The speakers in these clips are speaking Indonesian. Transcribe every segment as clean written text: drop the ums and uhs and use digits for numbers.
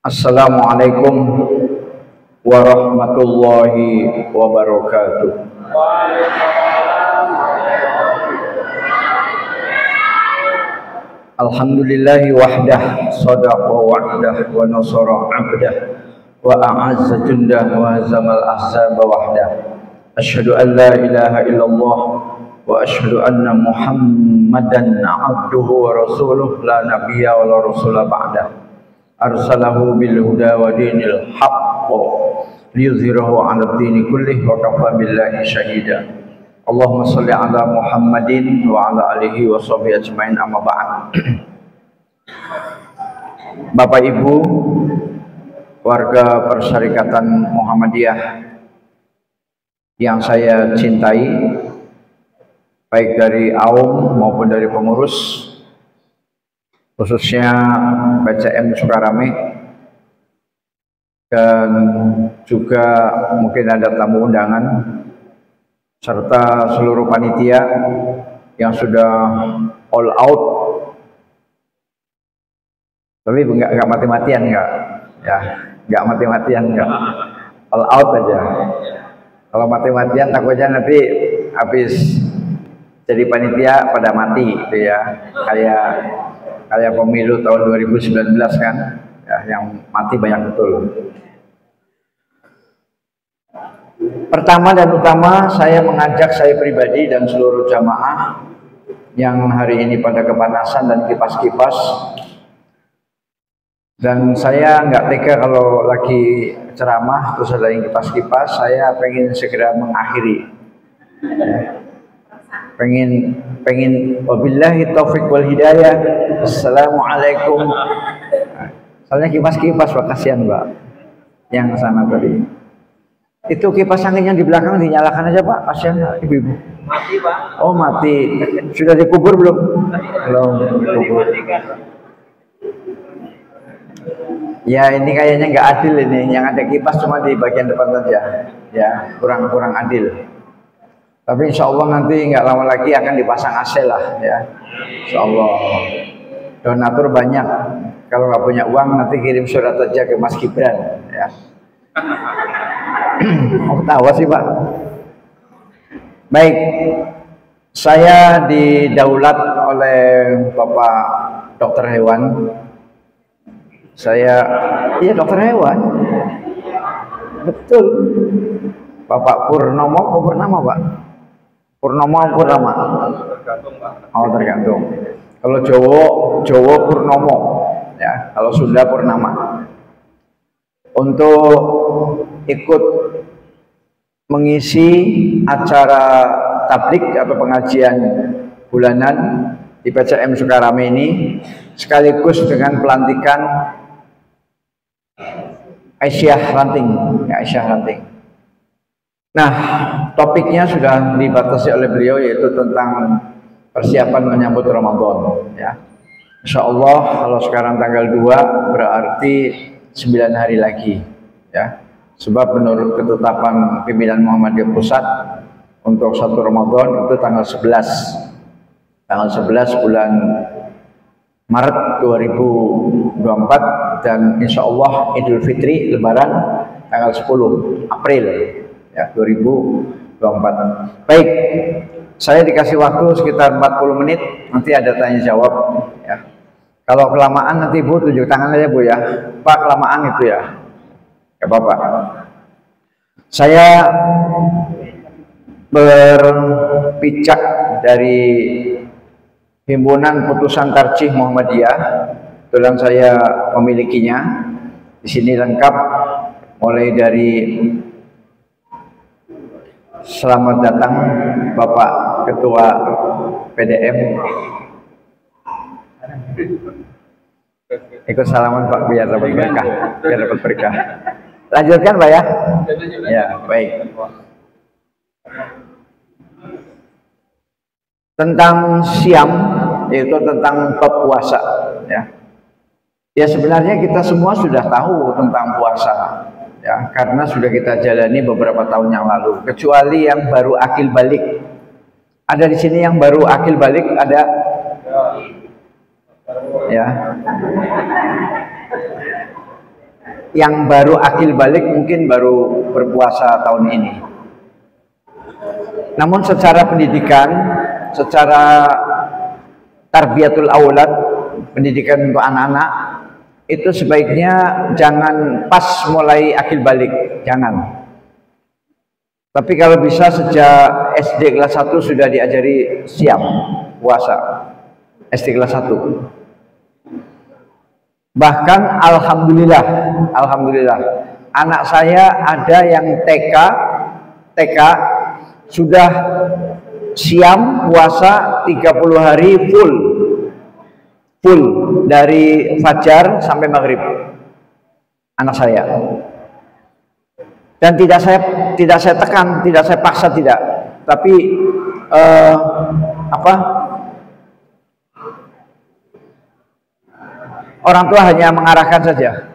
Assalamualaikum warahmatullahi wabarakatuh. Alhamdulillahi wahdah, sadaqa wa'dah, wa nasara abdah, wa a'azza jundah, wa hazamal ahzaba wahdah. Asyhadu an la ilaha illallah wa asyhadu anna Muhammadan abduhu wa rasuluh, la nabiyya wa la rasula ba'dah. Arsalahu bil huda wa dinil haqq liyuzhirahu 'ala ad-dini kullih wa kafa billahi syahida. Allahumma shalli ala Muhammadin wa ala alihi wa sahbihi ajmain, amma ba'd. Bapak Ibu warga Persyarikatan Muhammadiyah yang saya cintai, baik dari awam maupun dari pengurus, khususnya PCM Sukarame, dan juga mungkin ada tamu undangan, serta seluruh panitia yang sudah all out, tapi nggak mati-matian, nggak mati-matian, all out aja. Kalau mati-matian takutnya nanti habis jadi panitia pada mati, gitu ya, kayak pemilu tahun 2019 kan, ya, yang mati banyak betul. Pertama dan utama, saya mengajak saya pribadi dan seluruh jamaah yang hari ini pada kepanasan dan kipas-kipas, dan saya nggak tega kalau lagi ceramah terus ada yang kipas-kipas. Saya pengen segera mengakhiri, ya. pengen wabillahi taufiq wal hidayah. Assalamualaikum. Soalnya kipas-kipas, Pak, kasihan, Pak, yang sana tadi. Itu kipas angin yang di belakang dinyalakan aja, Pak, kasihan ibu-ibu. Mati, Pak. Oh, mati. Sudah dikubur belum? Belum dikubur. Ya, ini kayaknya nggak adil ini. Yang ada kipas cuma di bagian depan saja. Ya, kurang adil. Tapi insya Allah nanti nggak lama lagi akan dipasang AC lah, ya. Insya Allah. Donatur banyak. Kalau nggak punya uang nanti kirim surat aja ke Mas Gibran, ya. Oh, tahu sih, Pak. Baik, saya didaulat oleh Bapak Dokter Hewan. Iya, dokter hewan. Betul. Bapak Purnomo, Purnama, Pak. Purnomo, Purnama. Oh, tergantung. Kalau Jowo Purnomo, ya. Kalau Sunda Purnama. Untuk ikut mengisi acara tablik atau pengajian bulanan di PCM Sukarame ini, sekaligus dengan pelantikan Aisyah Ranting, ya, Aisyah Ranting. Nah, topiknya sudah dibatasi oleh beliau, yaitu tentang persiapan menyambut Ramadan, ya. Insya Allah kalau sekarang tanggal 2 berarti 9 hari lagi, ya. Sebab menurut ketetapan pimpinan Muhammadiyah Pusat untuk 1 Ramadan itu tanggal 11 bulan Maret 2024, dan insya Allah Idul Fitri Lebaran tanggal 10 April, ya, 2024. Baik, saya dikasih waktu sekitar 40 menit, nanti ada tanya jawab, ya. Kalau kelamaan nanti Bu tunjuk tangan aja, Bu, ya. Pak, kelamaan itu ya, gak apa-apa. Saya berpijak dari Himpunan Putusan Tarjih Muhammadiyah, kebetulan saya memilikinya. Di sini lengkap, mulai dari selamat datang Bapak Ketua PDM. Ikut salaman, Pak, biar dapat berkah. Lanjutkan, Pak, ya. Ya, baik. Tentang siam, yaitu tentang bab puasa, ya. Ya, sebenarnya kita semua sudah tahu tentang puasa, ya, karena sudah kita jalani beberapa tahun yang lalu, kecuali yang baru akil balik. Ada di sini yang baru akil balik, ada? Ya. yang baru akil balik mungkin baru berpuasa tahun ini. Namun secara pendidikan, secara tarbiyatul aulad, pendidikan untuk anak-anak, itu sebaiknya jangan pas mulai akil balik, jangan. Tapi kalau bisa sejak SD kelas 1 sudah diajari siap puasa. SD kelas 1. Bahkan alhamdulillah anak saya ada yang TK sudah siam puasa 30 hari full dari fajar sampai maghrib. Anak saya. Dan tidak saya tekan, tidak saya paksa, tidak. Tapi orang tua hanya mengarahkan saja.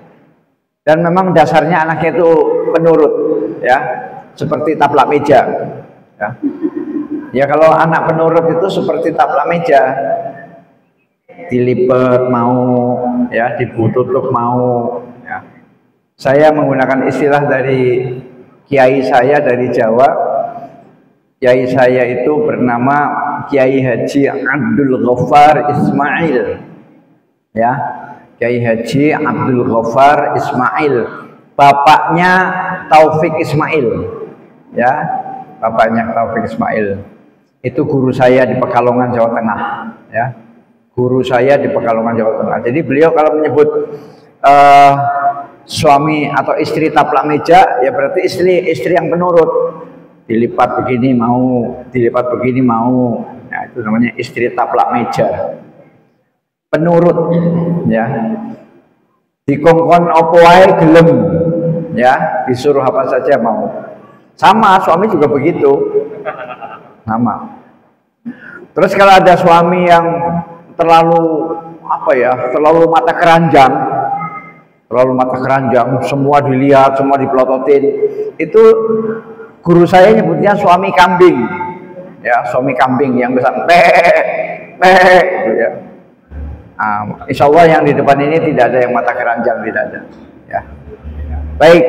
Dan memang dasarnya anaknya itu penurut, ya, seperti taplak meja. Ya kalau anak penurut itu seperti taplak meja, dilipat mau, ya, dibututuk mau. Ya. Saya menggunakan istilah dari kiai saya dari Jawa. Kiai saya itu bernama Kiai Haji Abdul Ghaffar Ismail. Ya, Kiai Haji Abdul Ghaffar Ismail. Bapaknya Taufik Ismail. Ya, bapaknya Taufik Ismail. Itu guru saya di Pekalongan, Jawa Tengah. Ya, guru saya di Pekalongan, Jawa Tengah. Jadi beliau kalau menyebut suami atau istri taplak meja, ya berarti istri yang penurut. Dilipat begini mau, dilipat begini mau. Ya, itu namanya istri taplak meja. Penurut, ya. Dikongkon opo wae gelem, ya, disuruh apa saja mau. Sama suami juga begitu. Sama. Terus kalau ada suami yang terlalu terlalu mata keranjang, semua dilihat, semua dipelototin, itu guru saya nyebutnya suami kambing, ya, suami kambing yang bisa gitu ya. Insya Allah yang di depan ini tidak ada yang mata keranjang, tidak ada, ya. Baik,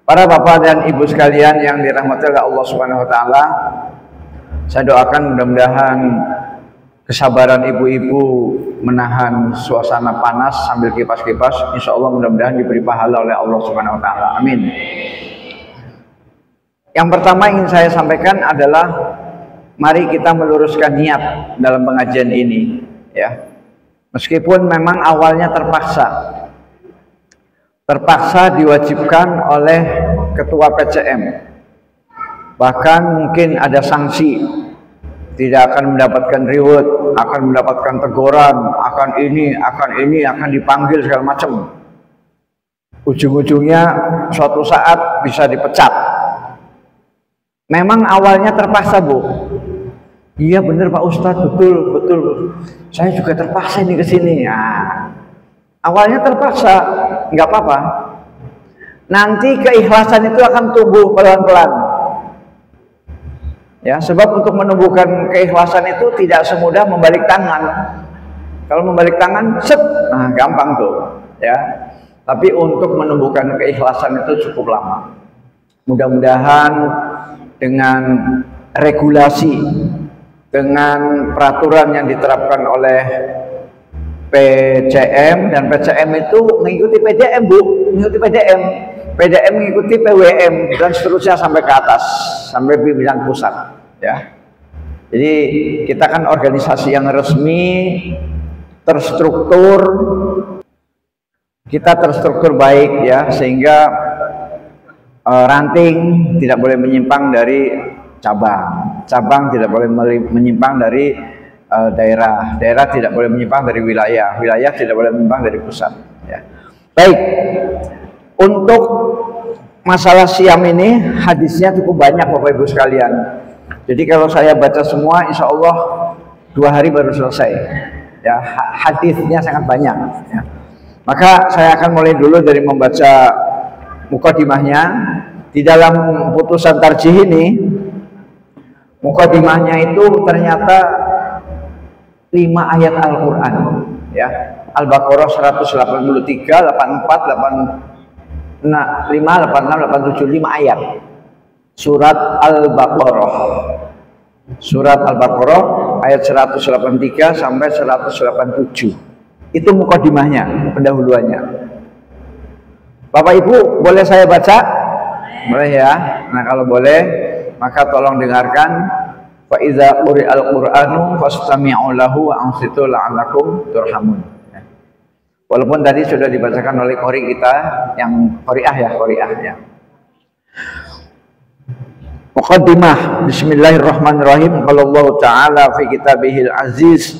para bapak dan ibu sekalian yang dirahmati oleh Allah Subhanahu Wa Taala, saya doakan mudah-mudahan kesabaran ibu-ibu menahan suasana panas sambil kipas-kipas, insya Allah mudah-mudahan diberi pahala oleh Allah Subhanahu Wa Taala. Amin. Yang pertama ingin saya sampaikan adalah mari kita meluruskan niat dalam pengajian ini, ya. Meskipun memang awalnya terpaksa diwajibkan oleh ketua PCM, bahkan mungkin ada sanksi. Tidak akan mendapatkan reward, akan mendapatkan teguran, akan dipanggil segala macam. Ujung-ujungnya suatu saat bisa dipecat. Memang awalnya terpaksa, Bu. Iya benar Pak Ustadz, betul. Saya juga terpaksa ini ke sini. Nah, awalnya terpaksa, nggak apa-apa. Nanti keikhlasan itu akan tumbuh pelan-pelan. Ya, sebab untuk menumbuhkan keikhlasan itu tidak semudah membalik tangan. Kalau membalik tangan, gampang tuh, ya. Tapi untuk menumbuhkan keikhlasan itu cukup lama. Mudah-mudahan dengan regulasi, dengan peraturan yang diterapkan oleh PCM, dan PCM itu mengikuti PDM, Bu, mengikuti PDM mengikuti PWM dan seterusnya sampai ke atas, sampai pimpinan pusat, ya. Jadi kita kan organisasi yang resmi, terstruktur, kita terstruktur baik, ya, sehingga ranting tidak boleh menyimpang dari cabang tidak boleh menyimpang dari daerah tidak boleh menyimpang dari wilayah tidak boleh menyimpang dari pusat, ya. Baik. Untuk masalah siam ini hadisnya cukup banyak Bapak Ibu sekalian. Jadi kalau saya baca semua, insya Allah 2 hari baru selesai. Ya, hadisnya sangat banyak. Ya. Maka saya akan mulai dulu dari membaca mukadimahnya. Di dalam putusan tarjih ini, mukadimahnya itu ternyata 5 ayat Al-Quran. Ya, Al-Baqarah 183, 84, 85, 86, 87, 5 ayat. Surat Al-Baqarah. Surat Al-Baqarah ayat 183 sampai 187. Itu mukadimahnya, pendahuluannya. Bapak Ibu, boleh saya baca? Boleh ya? Nah, kalau boleh, maka tolong dengarkan. Fa iza quri'al Qur'anu fastami'u lahu wa ansitu la'allakum turhamun. Walaupun tadi sudah dibacakan oleh qori kita yang qori'ah ya. Muqaddimah. Bismillahirrahmanirrahim. Qala Allah Ta'ala fi kitabihil aziz.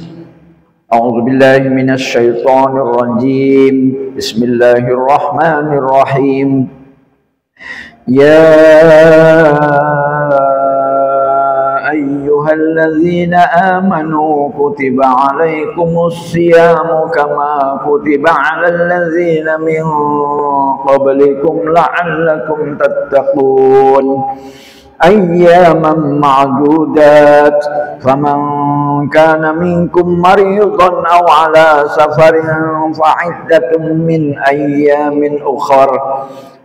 A'udzu billahi minasy syaithanir rajim. Bismillahirrahmanirrahim. Ya ayyuhalladzina amanu kutiba 'alaikumus syiyamu kama kutiba 'alal ladzina min qablikum la'allakum tattaqun. أياما معدودات فمن كان منكم مريضا أو على سفر فعدة من أيام أخر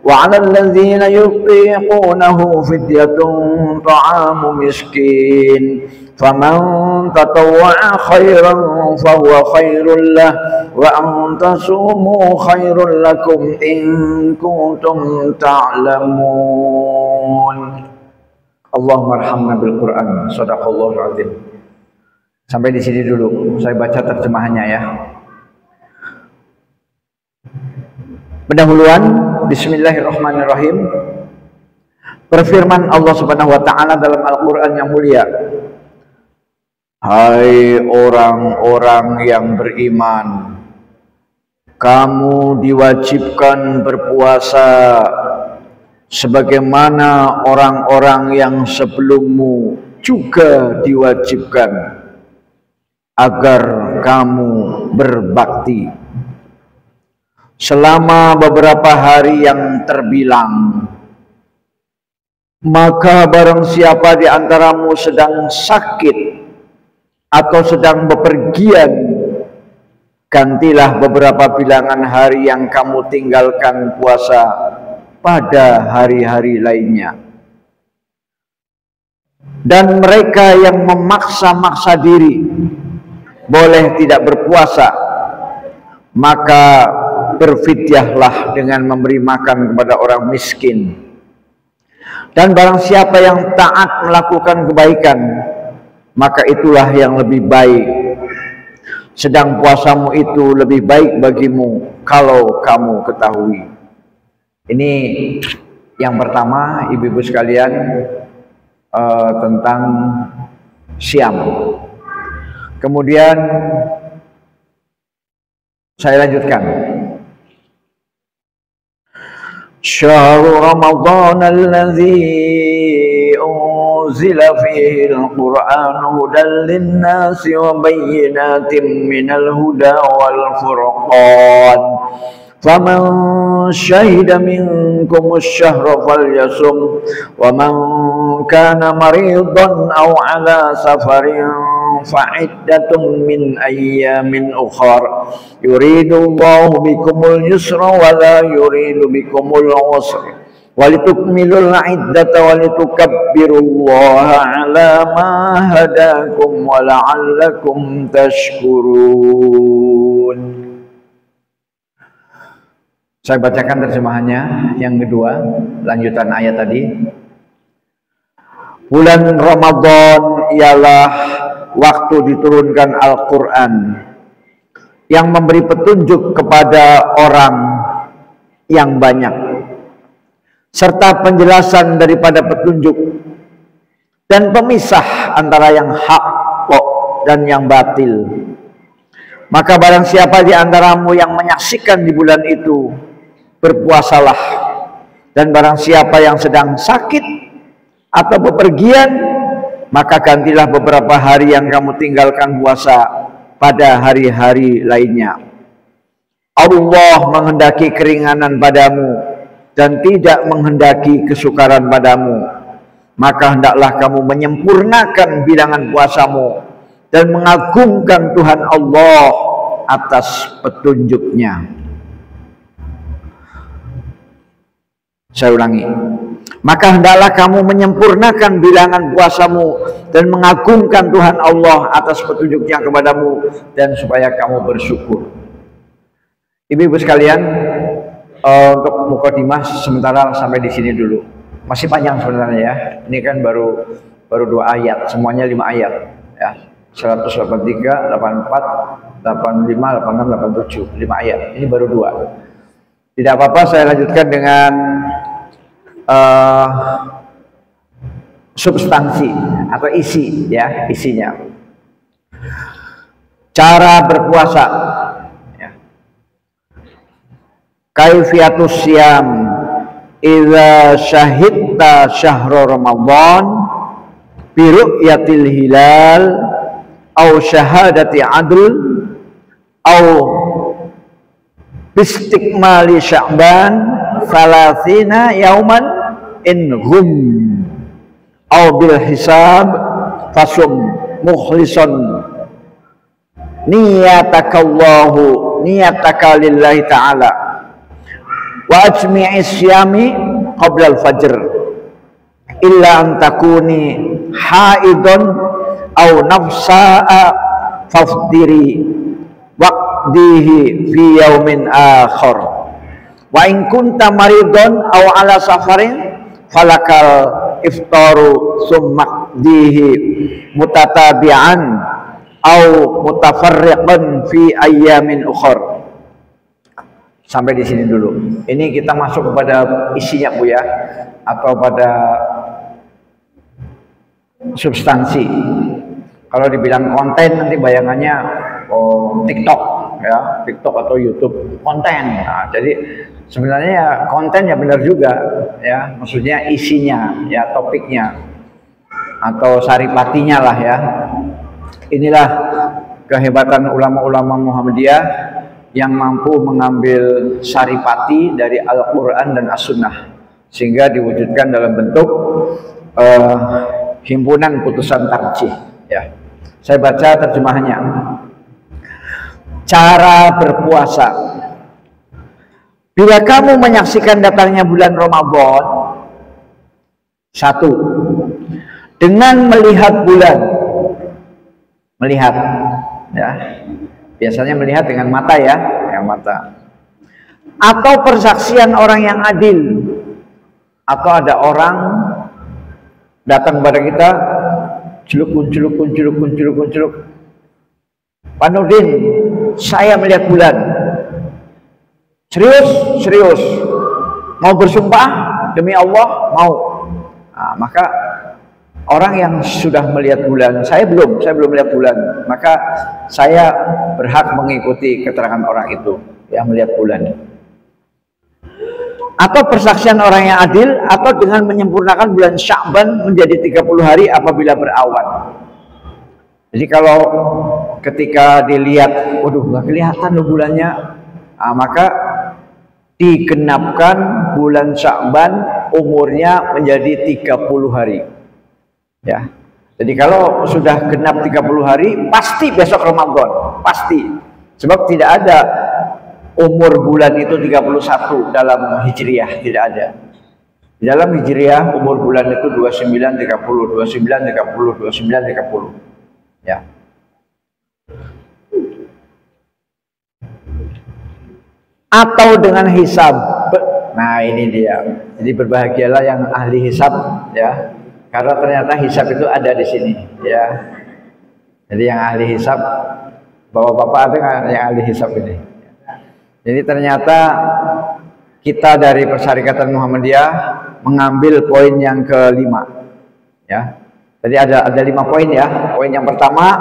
وعلى الذين يطيقونه فدية طعام مسكين فمن تطوع خيرا فهو خير له وأن تصوموا خير لكم إن كنتم تعلمون. Allahumma arhamna bil Quran. Shadaqallahul azim. Sampai di sini dulu. Saya baca terjemahannya ya. Pendahuluan. Bismillahirrahmanirrahim. Berfirman Allah Subhanahu wa taala dalam Al-Qur'an yang mulia. Hai orang-orang yang beriman, kamu diwajibkan berpuasa sebagaimana orang-orang yang sebelummu juga diwajibkan agar kamu berbakti selama beberapa hari yang terbilang. Maka barang siapa di antaramu sedang sakit atau sedang bepergian, gantilah beberapa bilangan hari yang kamu tinggalkan puasa pada hari-hari lainnya. Dan mereka yang memaksa-maksa diri boleh tidak berpuasa, maka berfidyahlah dengan memberi makan kepada orang miskin. Dan barang siapa yang taat melakukan kebaikan, maka itulah yang lebih baik. Sedang puasamu itu lebih baik bagimu kalau kamu ketahui. Ini yang pertama, ibu-ibu sekalian, tentang Syam. Kemudian saya lanjutkan. Syahrul Ramadan alladzi unzila fihi al-Qur'an hudan lin-nasi wa bayyinatin minal huda wal furqan. فَمَنْ شَهِدَ مِنْكُمُ الشَّهْرَ فَلْيَصُمْ وَمَنْ كَانَ مَرِيضًا أَوْ عَلَى سَفَرٍ فَعِدَّةٌ مِنْ أَيَّامٍ أُخَرَ يُرِيدُ اللَّهُ بِكُمُ الْيُسْرَ وَلَا يُرِيدُ بِكُمُ الْعُسْرَ وَلِتُكْمِلُوا الْعِدَّةَ وَلِتُكَبِّرُوا اللَّهَ عَلَى مَا هَدَاكُمْ وَلَعَلَّكُمْ تَشْكُرُونَ. Saya bacakan terjemahannya yang kedua, lanjutan ayat tadi. Bulan Ramadan ialah waktu diturunkan Al-Quran yang memberi petunjuk kepada orang yang banyak, serta penjelasan daripada petunjuk dan pemisah antara yang hak dan yang batil. Maka barang siapa di antaramu yang menyaksikan di bulan itu, berpuasalah. Dan barang siapa yang sedang sakit atau bepergian, maka gantilah beberapa hari yang kamu tinggalkan puasa pada hari-hari lainnya. Allah menghendaki keringanan padamu dan tidak menghendaki kesukaran padamu. Maka hendaklah kamu menyempurnakan bilangan puasamu dan mengagungkan Tuhan Allah atas petunjuknya. Saya ulangi, maka hendaklah kamu menyempurnakan bilangan puasamu dan mengagungkan Tuhan Allah atas petunjuknya kepadamu, dan supaya kamu bersyukur. Ibu-ibu sekalian, untuk mukadimah sementara sampai di sini dulu. Masih panjang sebenarnya ya. Ini kan baru 2 ayat, semuanya 5 ayat ya. 183, 84, 85, 86, 87, 5 ayat. Ini baru 2. Tidak apa-apa, saya lanjutkan dengan substansi atau isi ya, isinya. Cara berpuasa ya. Kaifiyatus siyam idza syahidta syahra Ramadan bi ru'yatil hilal au syahadati adl au bistikmali Sya'ban salasina yauman in hum au bil hisab fasum mukhlison niyataka lillahi ta'ala wa ajmi'is syami qabla al-fajr illa an takuni haidun au nafsa'a fafdiri waqdihi fi yaumin akhar wa in kunta maridun au ala safarin falakal iftaru summa dihi mutatabi'an au mutafarriqan fi ayyamin ukhar. Sampai di sini dulu. Ini kita masuk kepada isinya Bu ya, atau pada substansi. Kalau dibilang konten nanti bayangannya TikTok ya, TikTok atau YouTube konten. Nah, jadi sebenarnya ya konten ya benar juga ya, maksudnya isinya ya, topiknya atau saripatinya lah ya. Inilah kehebatan ulama-ulama Muhammadiyah yang mampu mengambil saripati dari Al-Quran dan As-Sunnah sehingga diwujudkan dalam bentuk himpunan putusan tarjih ya. Saya baca terjemahannya. Cara berpuasa. Bila kamu menyaksikan datangnya bulan Ramadan, 1, dengan melihat bulan, melihat, ya, biasanya melihat dengan mata ya, yang mata, atau persaksian orang yang adil, atau ada orang datang kepada kita, celuk, Pak Nurdin, saya melihat bulan. Serius, mau bersumpah demi Allah, mau. Nah, maka orang yang sudah melihat bulan, saya belum melihat bulan, maka saya berhak mengikuti keterangan orang itu yang melihat bulan. Atau persaksian orang yang adil, atau dengan menyempurnakan bulan Sya'ban menjadi 30 hari apabila berawan. Jadi kalau ketika dilihat, waduh nggak kelihatan loh bulannya, nah, maka digenapkan bulan Sya'ban umurnya menjadi 30 hari. Ya. Jadi kalau sudah genap 30 hari, pasti besok Ramadan, pasti. Sebab tidak ada umur bulan itu 31 dalam Hijriah, tidak ada. Di dalam Hijriah umur bulan itu 29, 30, 29, 30, 29, 30. Ya. Atau dengan hisab. Nah, ini dia. Jadi berbahagialah yang ahli hisab ya. Karena ternyata hisab itu ada di sini ya. Jadi yang ahli hisab, bapak-bapak ada yang ahli hisab ini. Jadi ternyata kita dari Persyarikatan Muhammadiyah mengambil poin yang kelima ya. Jadi ada 5 poin ya. Poin yang pertama,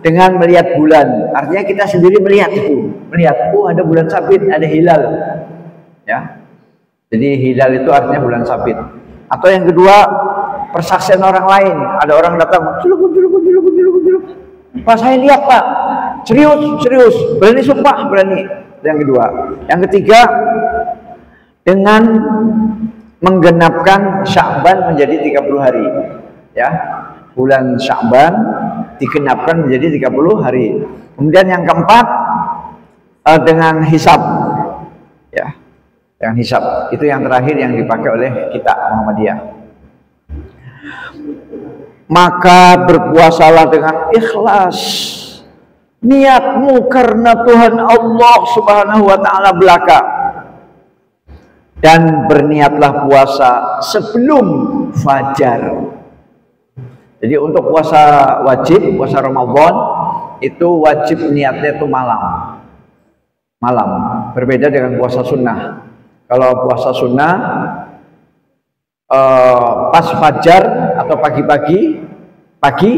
dengan melihat bulan, artinya kita sendiri melihat itu, melihat, oh ada bulan sabit, ada hilal ya. Jadi hilal itu artinya bulan sabit. Atau yang kedua, persaksian orang lain, ada orang datang, celuk, Pak saya lihat Pak, serius, berani sumpah, berani. Yang kedua. Yang ketiga, dengan menggenapkan Sya'ban menjadi 30 hari ya. Bulan Sya'ban digenapkan menjadi 30 hari. Kemudian yang keempat, dengan hisab, ya, dengan hisab. Itu yang terakhir yang dipakai oleh kita Muhammadiyah. Maka berpuasalah dengan ikhlas, niatmu karena Tuhan Allah Subhanahu wa Ta'ala belaka, dan berniatlah puasa sebelum fajar. Jadi untuk puasa wajib, puasa Ramadan itu wajib niatnya itu malam. Berbeda dengan puasa sunnah. Kalau puasa sunnah pas fajar atau pagi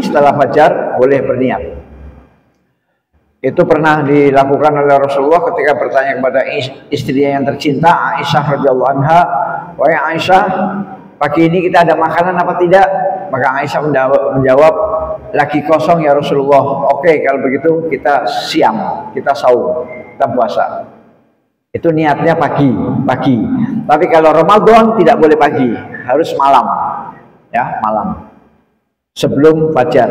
setelah fajar boleh berniat. Itu pernah dilakukan oleh Rasulullah ketika bertanya kepada istrinya yang tercinta, Aisyah radhiyallahu anha, "Wahai Aisyah, pagi ini kita ada makanan apa tidak?" Maka Aisyah menjawab, "Lagi kosong ya Rasulullah." Oke, kalau begitu kita siam, kita sahur, kita puasa. Itu niatnya pagi. Tapi kalau Ramadan tidak boleh pagi, harus malam. Ya, malam. Sebelum fajar.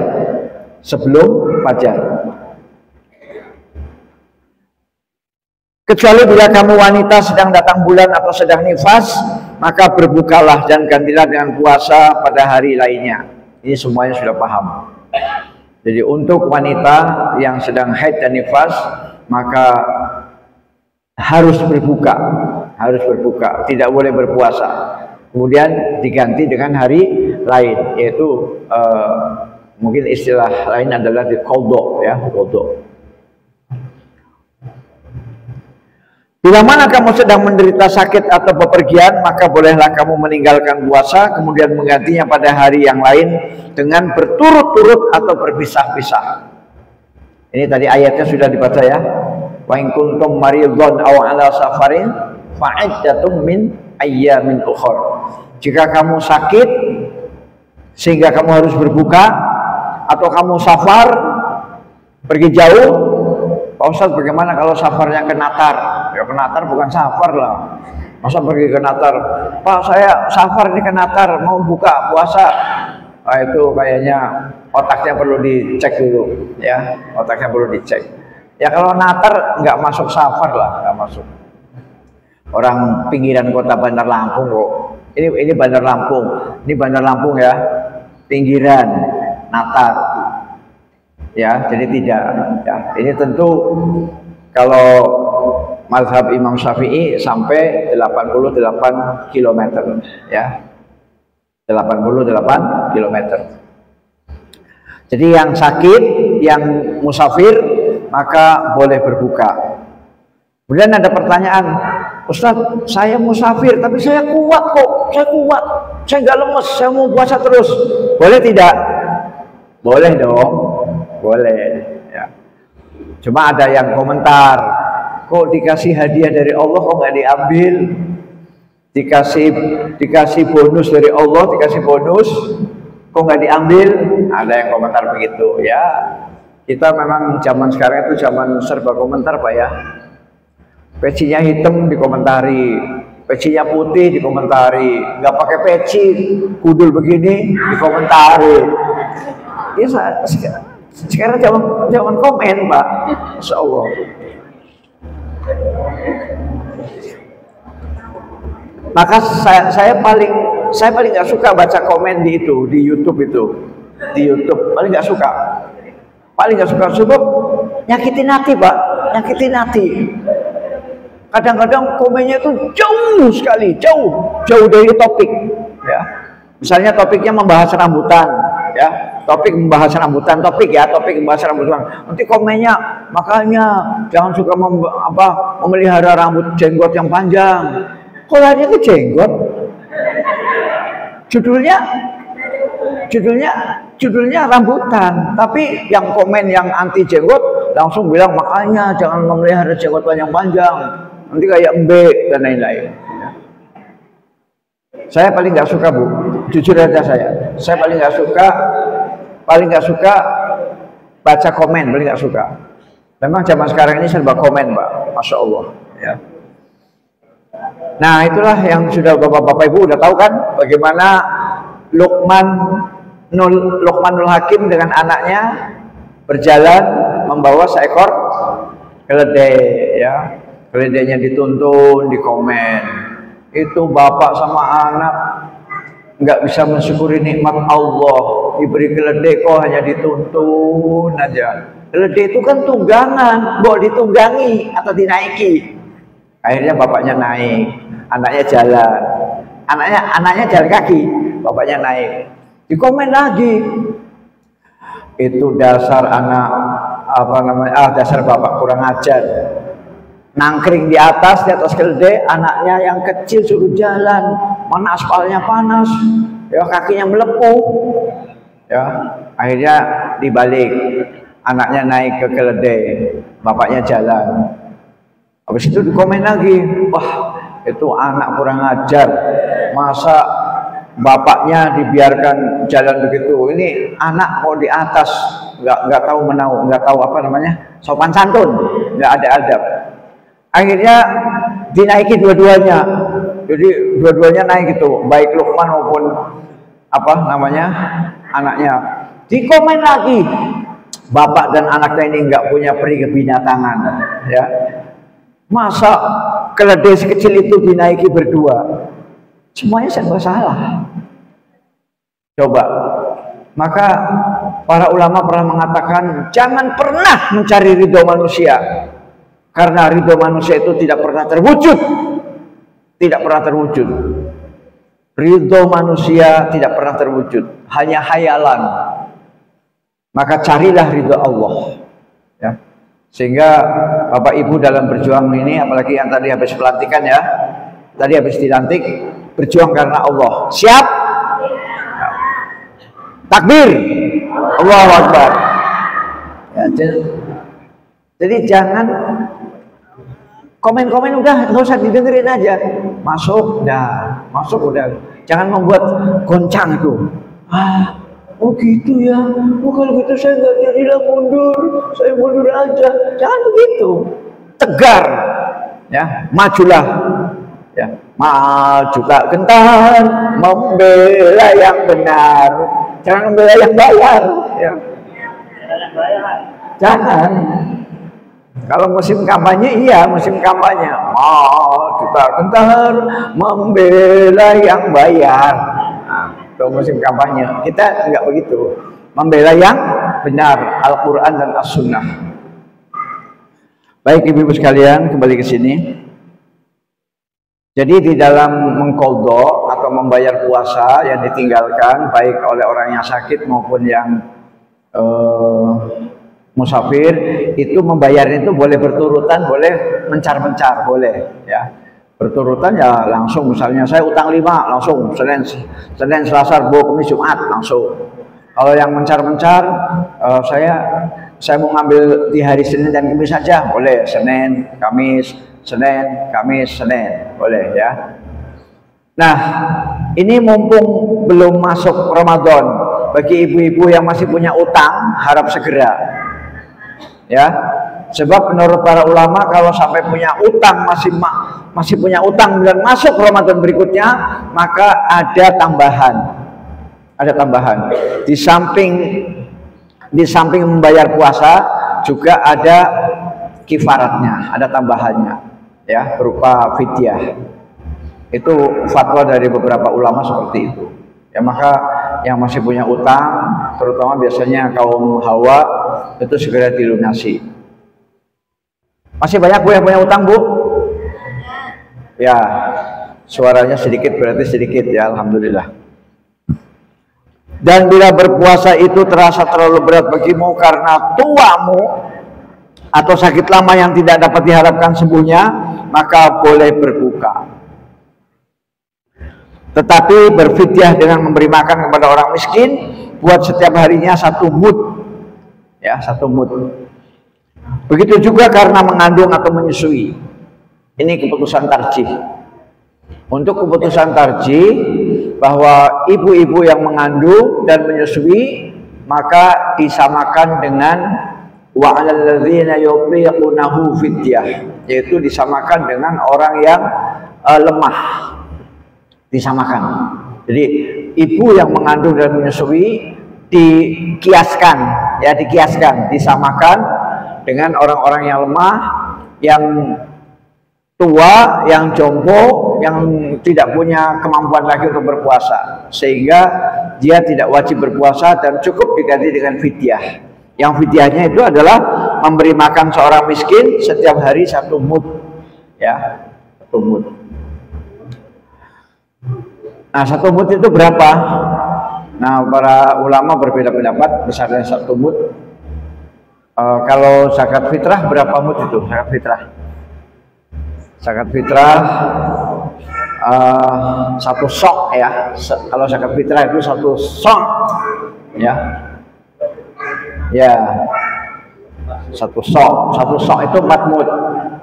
Kecuali bila kamu wanita sedang datang bulan atau sedang nifas, maka berbukalah dan gantilah dengan puasa pada hari lainnya. Ini semuanya sudah paham. Jadi untuk wanita yang sedang haid dan nifas, maka harus berbuka, tidak boleh berpuasa. Kemudian diganti dengan hari lain, yaitu mungkin istilah lain adalah di qadha, ya, qadha. Bila mana kamu sedang menderita sakit atau bepergian, maka bolehlah kamu meninggalkan puasa, kemudian menggantinya pada hari yang lain dengan berturut-turut atau berpisah-pisah. Ini tadi ayatnya sudah dibaca, ya. Wa in kuntum maridhan aw ala safarin fa iddatun min ayyamin ukhra. Jika kamu sakit sehingga kamu harus berbuka, atau kamu safar pergi jauh, Pak Ustadz, bagaimana kalau safarnya ke Natar? Ya, ke Natar bukan safar lah. Masa pergi ke Natar? Pak, saya safar ini ke Natar, mau buka puasa. Nah, itu kayaknya otaknya perlu dicek dulu, ya. Otaknya perlu dicek. Ya kalau Natar nggak masuk safar lah, nggak masuk. Orang pinggiran kota Bandar Lampung kok. Ini Bandar Lampung, ya. Pinggiran Natar. Ya, jadi tidak. Ya, ini tentu kalau mazhab Imam Syafi'i sampai 88 km, ya. 88 km. Jadi yang sakit, yang musafir, maka boleh berbuka. Kemudian ada pertanyaan, Ustadz, saya musafir tapi saya kuat kok, saya nggak lemes, saya mau puasa terus, boleh tidak? Boleh dong, boleh, ya. Cuma ada yang komentar, kok dikasih hadiah dari Allah kok nggak diambil? Dikasih bonus dari Allah, dikasih bonus kok nggak diambil? Ada yang komentar begitu, ya. Kita memang zaman sekarang itu zaman serba komentar, Pak, ya. Pecinya hitam dikomentari, pecinya putih dikomentari, nggak pakai peci kudul begini dikomentari. Ya, sekarang zaman komen, Pak. Masya Allah. Maka saya paling nggak suka baca komen di YouTube paling nggak suka. Sebab nyakitin hati, Pak, nyakitin hati. Kadang-kadang komennya itu jauh sekali, jauh dari topik, ya. Misalnya topiknya membahas rambutan, ya. Topik membahas rambutan. Nanti komennya, makanya jangan suka memelihara rambut jenggot yang panjang. Kok lari ke jenggot? Judulnya rambutan, tapi yang komen yang anti jenggot langsung bilang makanya jangan memelihara jenggot panjang-panjang, nanti kayak embe dan lain-lain. Saya paling nggak suka, Bu, jujur aja saya paling nggak suka baca komen, paling nggak suka. Memang zaman sekarang ini serba komen, Pak, Masya Allah, ya. Nah, itulah yang sudah Bapak-Bapak Ibu udah tahu kan bagaimana Luqmanul Hakim dengan anaknya berjalan membawa seekor keledai, ya. ya. Keledainya dituntun, dikomen. Itu bapak sama anak nggak bisa mensyukuri nikmat Allah. Diberi keledai kok hanya dituntun aja. Keledai itu kan tunggangan, mau ditunggangi atau dinaiki. Akhirnya bapaknya naik, anaknya jalan. Anaknya jalan kaki, bapaknya naik. Dikomen lagi. Itu dasar anak dasar bapak kurang ajar. Nangkring di atas keledai, anaknya yang kecil suruh jalan, mana aspalnya panas, ya kakinya melepuh, ya akhirnya dibalik, anaknya naik ke keledai, bapaknya jalan. Habis itu dikomen lagi, wah itu anak kurang ajar, masa bapaknya dibiarkan jalan begitu, ini anak mau di atas, nggak tahu menau, nggak tahu sopan santun, nggak ada adab. Akhirnya dinaiki dua-duanya, jadi dua-duanya naik itu, baik Luqman maupun anaknya. Dikomen lagi, bapak dan anaknya ini nggak punya peri kebinatangan, ya. Masa keledai sekecil itu dinaiki berdua, semuanya serba salah. Coba, maka para ulama pernah mengatakan jangan pernah mencari ridho manusia. Karena ridho manusia itu tidak pernah terwujud. Tidak pernah terwujud. Ridho manusia tidak pernah terwujud. Hanya hayalan. Maka carilah ridho Allah. Ya. Sehingga Bapak Ibu dalam berjuang ini, apalagi yang tadi habis pelantikan ya. Tadi habis dilantik, berjuang karena Allah. Siap? Ya. Takbir. Allahu Akbar. Ya, jadi jangan komen-komen udah nggak usah didengerin aja, masuk udah, jangan membuat goncang itu. Oh gitu ya, kalau gitu saya nggak jadilah mundur, saya mundur aja. Jangan begitu, tegar, ya majulah, ya maju tak gentar, membela yang benar, jangan membela yang bayar, ya. Jangan. Kalau musim kampanye, iya musim kampanye. Kita gentar membela yang bayar. Nah, itu musim kampanye. Kita enggak begitu. Membela yang benar, Al-Quran dan As-Sunnah. Baik ibu-ibu sekalian, kembali ke sini. Jadi di dalam mengqadha atau membayar puasa yang ditinggalkan, baik oleh orang yang sakit maupun yang musafir, itu membayarnya itu boleh berturutan, boleh mencar-mencar, boleh ya. Berturutan ya langsung, misalnya saya utang 5 langsung Senin, Selasa, Rabu, Kamis, Jumat langsung. Kalau yang mencar-mencar, saya mau ngambil di hari Senin dan Kamis saja, boleh Senin, Kamis, Senin, boleh ya. Nah, ini mumpung belum masuk Ramadan, bagi ibu-ibu yang masih punya utang harap segera. Ya, sebab menurut para ulama kalau sampai punya utang masih punya utang dan masuk Ramadan berikutnya, maka ada tambahan. Di samping membayar puasa juga ada kifaratnya, ada tambahannya, ya berupa fidyah. Itu fatwa dari beberapa ulama seperti itu. Ya, maka yang masih punya utang, terutama biasanya kaum hawa, itu segera dilunasi. Masih banyak Bu yang punya utang, Bu? Ya, suaranya sedikit berarti sedikit ya, alhamdulillah. Dan bila berpuasa itu terasa terlalu berat bagimu karena tuamu atau sakit lama yang tidak dapat diharapkan sembuhnya, maka boleh berbuka. Tetapi berfidyah dengan memberi makan kepada orang miskin buat setiap harinya 1 mud. Ya, 1 mud. Begitu juga karena mengandung atau menyusui. Ini keputusan tarjih. Untuk keputusan tarjih bahwa ibu-ibu yang mengandung dan menyusui maka disamakan dengan wa 'alal ladzina yutiqunahu fidyah, yaitu disamakan dengan orang yang lemah. Disamakan. Jadi ibu yang mengandung dan menyusui disamakan dengan orang-orang yang lemah yang tua, yang jompo, yang tidak punya kemampuan lagi untuk berpuasa, sehingga dia tidak wajib berpuasa dan cukup diganti dengan fidyah. Yang fidyahnya itu adalah memberi makan seorang miskin setiap hari 1 mud, ya, 1 mud. Nah, 1 mud itu berapa? Nah, para ulama berbeda pendapat besarnya 1 mud. Kalau zakat fitrah berapa mud itu? Zakat fitrah. Zakat fitrah 1 sok ya. Kalau zakat fitrah itu 1 sok ya. Ya. 1 sok itu 4 mud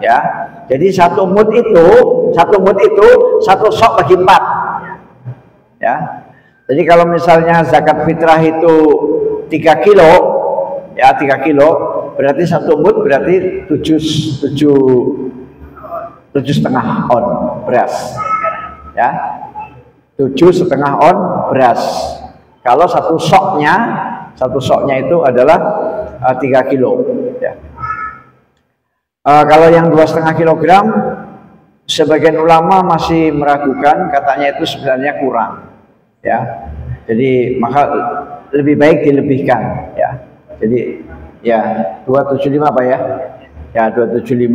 ya. Jadi 1 mud itu 1 sok bagi 4. Ya. Jadi kalau misalnya zakat fitrah itu 3 kilo ya, 3 kilo berarti 1 mud berarti 7,5 on beras ya, 7,5 on beras. Kalau 1 soknya itu adalah 3 kilo ya. Kalau yang 2,5 kilogram sebagian ulama masih meragukan, katanya itu sebenarnya kurang ya. Jadi maka lebih baik dilebihkan ya. Jadi ya 275 Pak ya. Ya 275.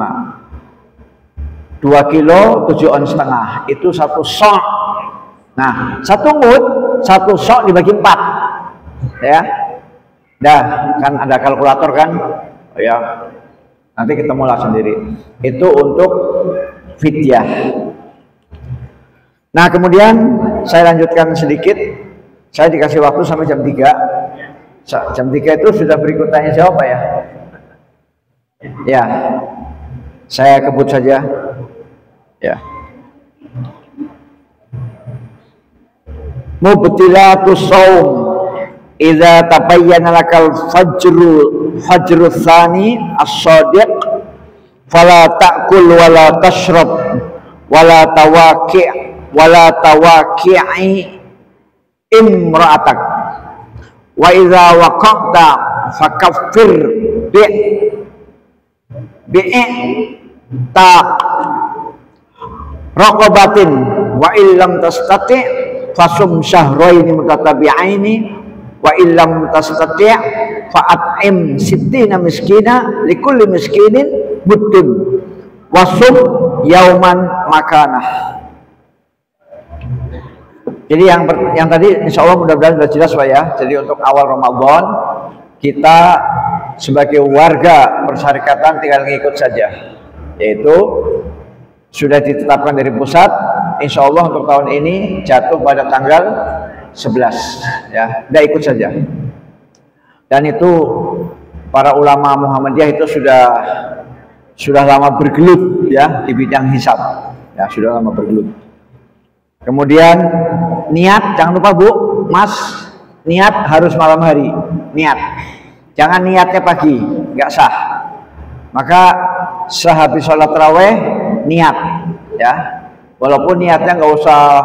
2 kilo 7 on setengah itu 1 sok. Nah, 1 mud 1 sok dibagi 4. Ya. Dah, kan ada kalkulator kan? Oh, ya. Nanti ketemulah sendiri. Itu untuk fidyah. Nah, kemudian saya lanjutkan sedikit. Saya dikasih waktu sampai jam 3. Jam 3 itu sudah berikut tanya jawab Pak ya? Ya. Saya kebut saja. Ya. Mubtilatus shaum idza tabayyana lakal fajru tsani as-shadiq fala ta'kul wala tashrab wala tawaqi'i imra'atak wa idza waqa'ta fakaffir ta raqabatin wa illam tastati fasum syahraini mutatabi'aini wa illam tastati fa'at'im sittina miskina likulli miskinin muddun wasum yauman makanah. Jadi yang tadi insya Allah mudah-mudahan sudah jelas Pak ya. Jadi untuk awal Ramadan kita sebagai warga persyarikatan tinggal ngikut saja, yaitu sudah ditetapkan dari pusat, insya Allah untuk tahun ini jatuh pada tanggal 11 ya, udah ikut saja. Dan itu para ulama Muhammadiyah itu sudah lama bergelut ya di bidang hisab ya, sudah lama bergelut. Kemudian niat, jangan lupa Bu, Mas, niat harus malam hari, niat. Jangan niatnya pagi, nggak sah. Maka sehabis sholat taraweh niat, ya. Walaupun niatnya nggak usah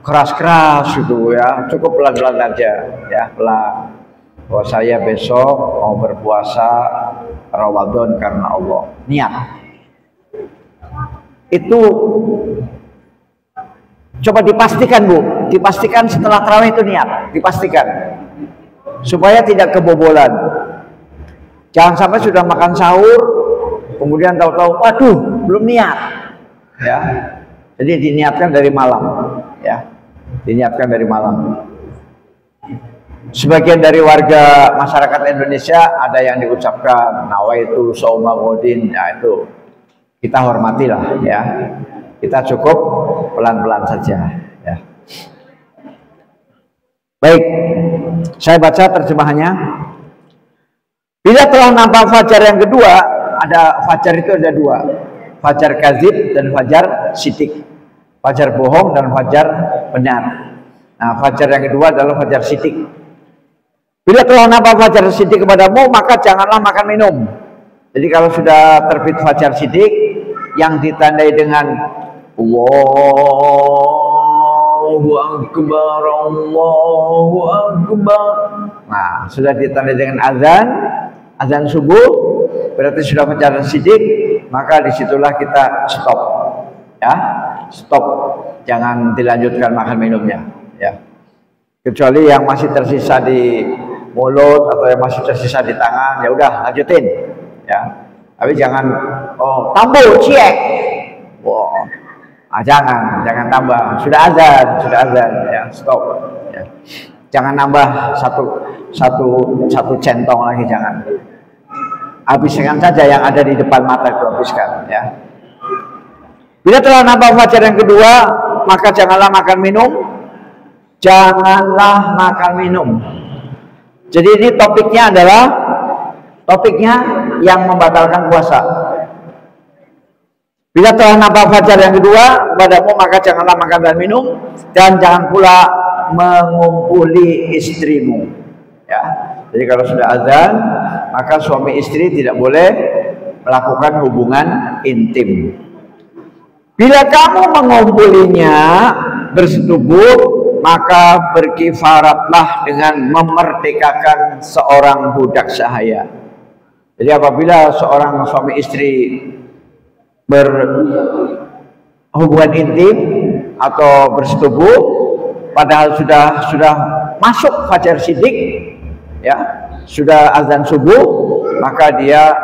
keras-keras gitu ya, cukup pelan-pelan aja, ya, pelan. Bahwa saya besok mau berpuasa Ramadan karena Allah, niat. Itu coba dipastikan Bu, dipastikan setelah tarawih itu niat, dipastikan supaya tidak kebobolan. Jangan sampai sudah makan sahur kemudian tahu-tahu waduh belum niat ya. Jadi diniatkan dari malam ya, diniatkan dari malam. Sebagian dari warga masyarakat Indonesia ada yang diucapkan nawaitu shauma ghadin, ya itu kita hormatilah ya. Kita cukup pelan-pelan saja ya. Baik, saya baca terjemahannya. Bila telah nampak fajar yang kedua, ada fajar itu ada dua, fajar kadzib dan fajar sidik, fajar bohong dan fajar benar. Nah, fajar yang kedua adalah fajar sidik. Bila telah nampak fajar sidik kepadamu, maka janganlah makan minum. Jadi kalau sudah terbit fajar sidik yang ditandai dengan Allahu Akbar, Allahu Akbar. Nah, sudah ditandai dengan azan subuh, berarti sudah fajar sidik. maka disitulah kita stop, ya, stop, jangan dilanjutkan makan minumnya, ya. Kecuali yang masih tersisa di mulut atau yang masih tersisa di tangan, ya udah lanjutin, ya. Tapi jangan, oh tambah ciek, wow, jangan tambah. Sudah azan, ya, stop, ya. Jangan nambah satu centong lagi, jangan. Habiskan saja yang ada di depan mata itu, habiskan, ya. Bila telah nambah fajar yang kedua, maka janganlah makan minum. Janganlah makan minum. Jadi ini topiknya adalah yang membatalkan puasa. Bila telah nambah fajar yang kedua padamu, maka janganlah makan dan minum, dan jangan pula mengumpuli istrimu, ya. Jadi kalau sudah azan, maka suami istri tidak boleh melakukan hubungan intim. Bila kamu mengumpulinya bersetubuh, maka berkifaratlah dengan memerdekakan seorang budak sahaya. Jadi apabila seorang suami istri berhubungan intim atau bersetubuh, padahal sudah masuk fajar shidik, ya, sudah azan subuh, maka dia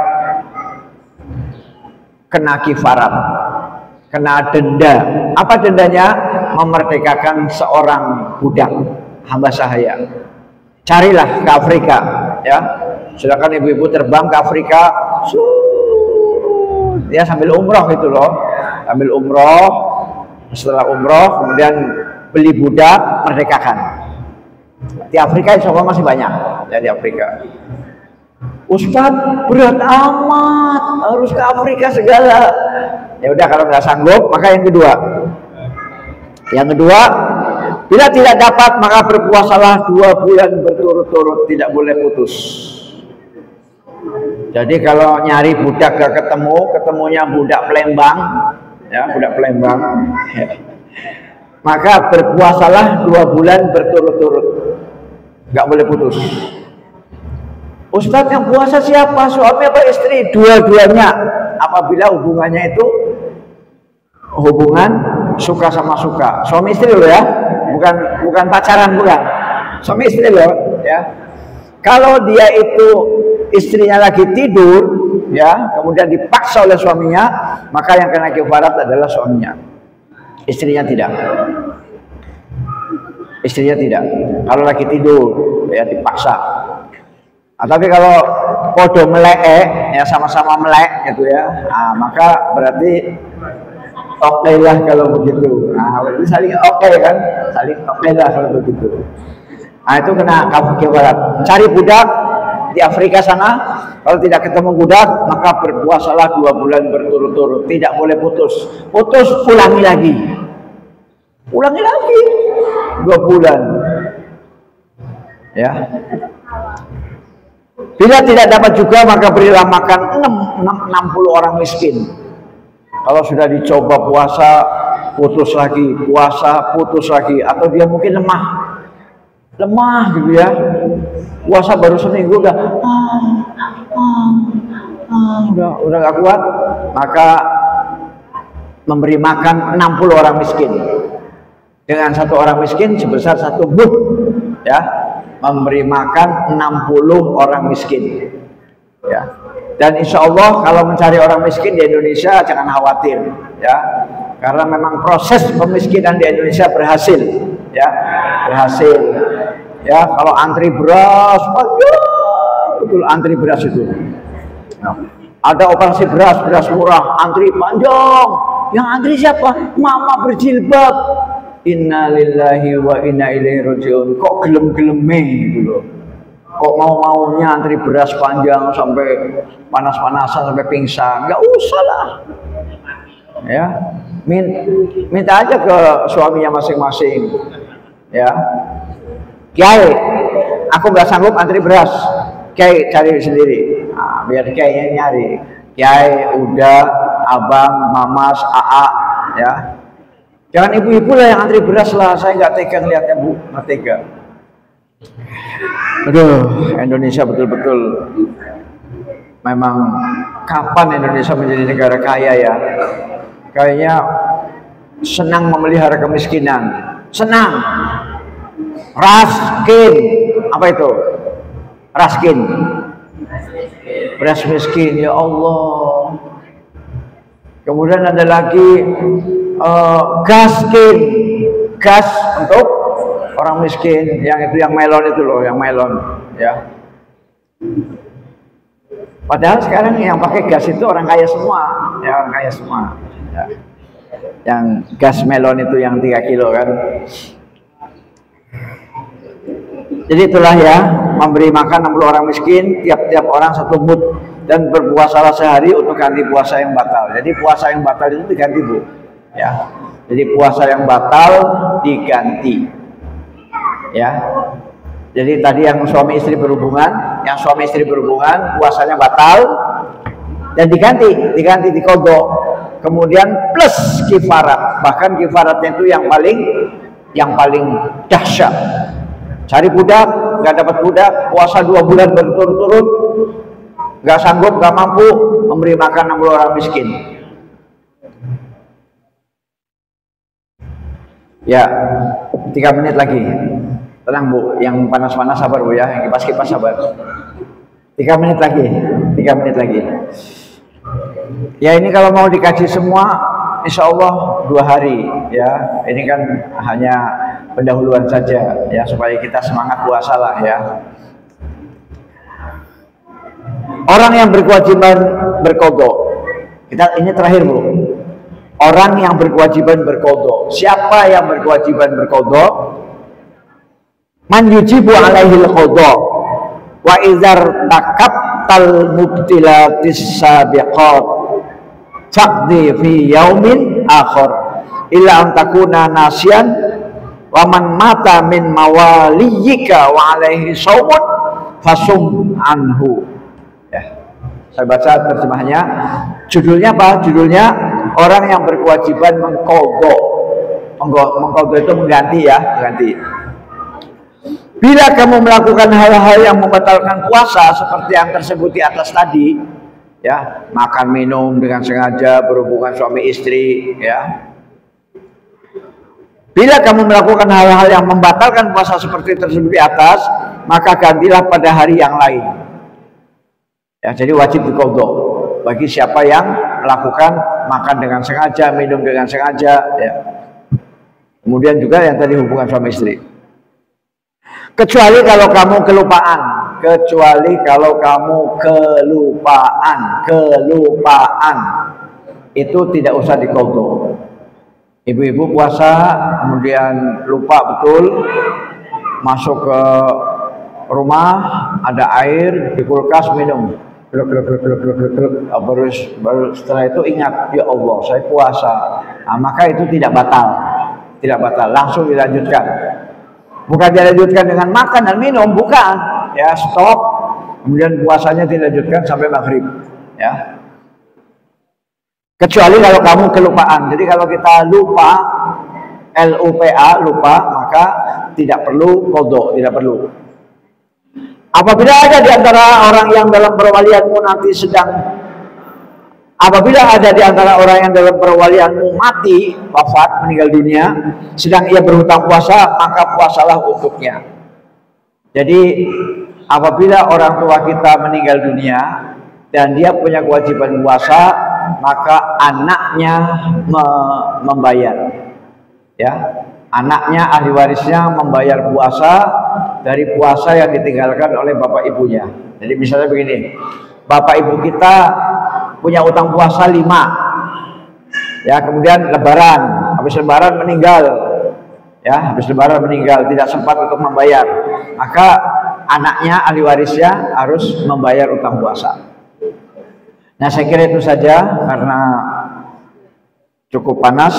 kena kifarat, kena denda. Apa dendanya? Memerdekakan seorang budak, hamba sahaya. Carilah ke Afrika, ya. Silakan ibu-ibu terbang ke Afrika, dia sambil umroh gitu loh, sambil umroh. Setelah umroh kemudian beli budak, merdekakan. Di Afrika insya Allah masih banyak, ya, di Afrika. Ustadz, berat amat, harus ke Afrika segala. Ya udah, kalau nggak sanggup, maka yang kedua. Yang kedua, bila tidak dapat, maka berpuasalah 2 bulan berturut-turut, tidak boleh putus. Jadi kalau nyari budak gak ketemunya budak Palembang, ya, budak Palembang, ya, maka berpuasalah 2 bulan berturut-turut, nggak boleh putus. Ustadz, yang puasa siapa? Suami apa istri? Dua-duanya. Apabila hubungannya itu hubungan suka sama suka, suami istri loh, ya, bukan pacaran, bukan, suami istri loh, ya. Kalau dia itu istrinya lagi tidur, ya, kemudian dipaksa oleh suaminya, maka yang kena kifarat adalah suaminya, istrinya tidak. Istrinya tidak. Kalau lagi tidur, ya, dipaksa. Tapi kalau podo melek, ya, sama-sama melek gitu, ya, nah, maka berarti oke lah kalau begitu. Nah, berarti saling oke kan, saling oke lah kalau begitu. Nah, itu kena kifarat. Cari budak di Afrika sana, kalau tidak ketemu budak, maka berpuasalah 2 bulan berturut-turut, tidak boleh putus. Putus, ulangi lagi 2 bulan, ya. Bila tidak dapat juga, maka berilah makan 60 orang miskin. Kalau sudah dicoba puasa, putus lagi, puasa, putus lagi, atau dia mungkin lemah gitu, ya, puasa baru seminggu udah gak kuat, maka memberi makan 60 orang miskin. Dengan 1 orang miskin sebesar 1 mud, ya, memberi makan 60 orang miskin, ya. Dan insya Allah kalau mencari orang miskin di Indonesia jangan khawatir, ya, karena memang proses pemiskinan di Indonesia berhasil, ya, berhasil, ya. Kalau antri beras, betul antri beras itu, nah, ada operasi beras murah, antri panjang. Yang antri siapa? Mama berjilbab. Inna lillahi wa inna ilaihi rajiun. Kok gelem-geleme gitu loh. Kok mau-maunya antri beras panjang sampai panas-panasan sampai pingsan? Nggak usah lah, ya. Minta aja ke suaminya masing-masing, ya. Kiai, aku nggak sanggup antri beras. Kiai cari sendiri. Nah, biar kiainya nyari. Kiai, udah, abang, mamas, aa, ya. Jangan ibu-ibu lah yang antri beras lah. Saya nggak tega ngeliatnya, Bu, nggak tega. Aduh, Indonesia betul-betul memang kapan Indonesia menjadi negara kaya ya? Kayaknya senang memelihara kemiskinan, senang. Raskin, apa itu? Raskin, beras miskin, ya Allah. Kemudian ada lagi gaskin, gas untuk orang miskin, yang itu yang melon itu loh, yang melon, ya. Padahal sekarang yang pakai gas itu orang kaya semua, ya orang kaya semua. Ya. Yang gas melon itu yang 3 kilo kan. Jadi itulah ya, memberi makan 60 orang miskin, tiap-tiap orang 1 mud, dan berpuasalah sehari untuk ganti puasa yang batal. Jadi puasa yang batal itu diganti, Bu. Ya. Jadi puasa yang batal diganti. Ya. Jadi tadi yang suami istri berhubungan, puasanya batal dan diganti dikodok. Kemudian plus kifarat, bahkan kifaratnya itu yang paling dahsyat. Cari budak, nggak dapat budak, puasa 2 bulan berturut-turut, nggak sanggup, nggak mampu, memberi makan 60 orang miskin. Ya, 3 menit lagi. Tenang Bu, yang panas-panas sabar Bu ya, yang kipas-kipas sabar. 3 menit lagi, 3 menit lagi. Ya ini kalau mau dikaji semua, insya Allah 2 hari ya. Ini kan hanya pendahuluan saja ya, supaya kita semangat puasa lah ya. Orang yang berkewajiban berkodok, ini terakhir Bu. Orang yang berkewajiban berkodok, siapa yang berkewajiban berkodok? Man yujibu alaihil kodok wa izar takabtal mubtilatis sabiqat faqdi fi yaumin akhir illa antakuna nasyan wa man mata min mawaliyika wa alaihi sawmun fasum anhu. Ya, saya baca terjemahnya. Judulnya apa? Judulnya orang yang berkewajiban mengkodok. Mengkodok itu mengganti ya, mengganti. Bila kamu melakukan hal-hal yang membatalkan puasa seperti yang tersebut di atas tadi, ya, makan minum dengan sengaja, berhubungan suami istri, ya. Bila kamu melakukan hal-hal yang membatalkan puasa seperti tersebut di atas, maka gantilah pada hari yang lain. Ya, jadi wajib diqadha bagi siapa yang melakukan makan dengan sengaja, minum dengan sengaja, ya. Kemudian juga yang tadi hubungan suami istri. Kecuali kalau kamu kelupaan, kelupaan itu tidak usah diqadha. Ibu-ibu puasa kemudian lupa betul, masuk ke rumah ada air di kulkas, minum, baru setelah itu ingat, ya Allah saya puasa. Nah, maka itu tidak batal, langsung dilanjutkan. Bukan dilanjutkan dengan makan dan minum, bukan. Ya, stop. Kemudian puasanya dilanjutkan sampai maghrib. Ya. Kecuali kalau kamu kelupaan. Jadi kalau kita lupa, lupa, maka tidak perlu qadha, tidak perlu. Apabila ada di antara orang yang dalam perwalianmu nanti apabila ada di antara orang yang dalam perwalianmu mati, wafat, meninggal dunia, sedang ia berhutang puasa, maka puasalah untuknya. Jadi apabila orang tua kita meninggal dunia dan dia punya kewajiban puasa, maka anaknya membayar. Ya, anaknya, ahli warisnya membayar puasa dari puasa yang ditinggalkan oleh bapak ibunya. Jadi misalnya begini, bapak ibu kita punya utang puasa 5, ya, kemudian lebaran, habis lebaran meninggal, ya, tidak sempat untuk membayar, maka anaknya, ahli warisnya harus membayar utang puasa. Nah, saya kira itu saja karena cukup panas,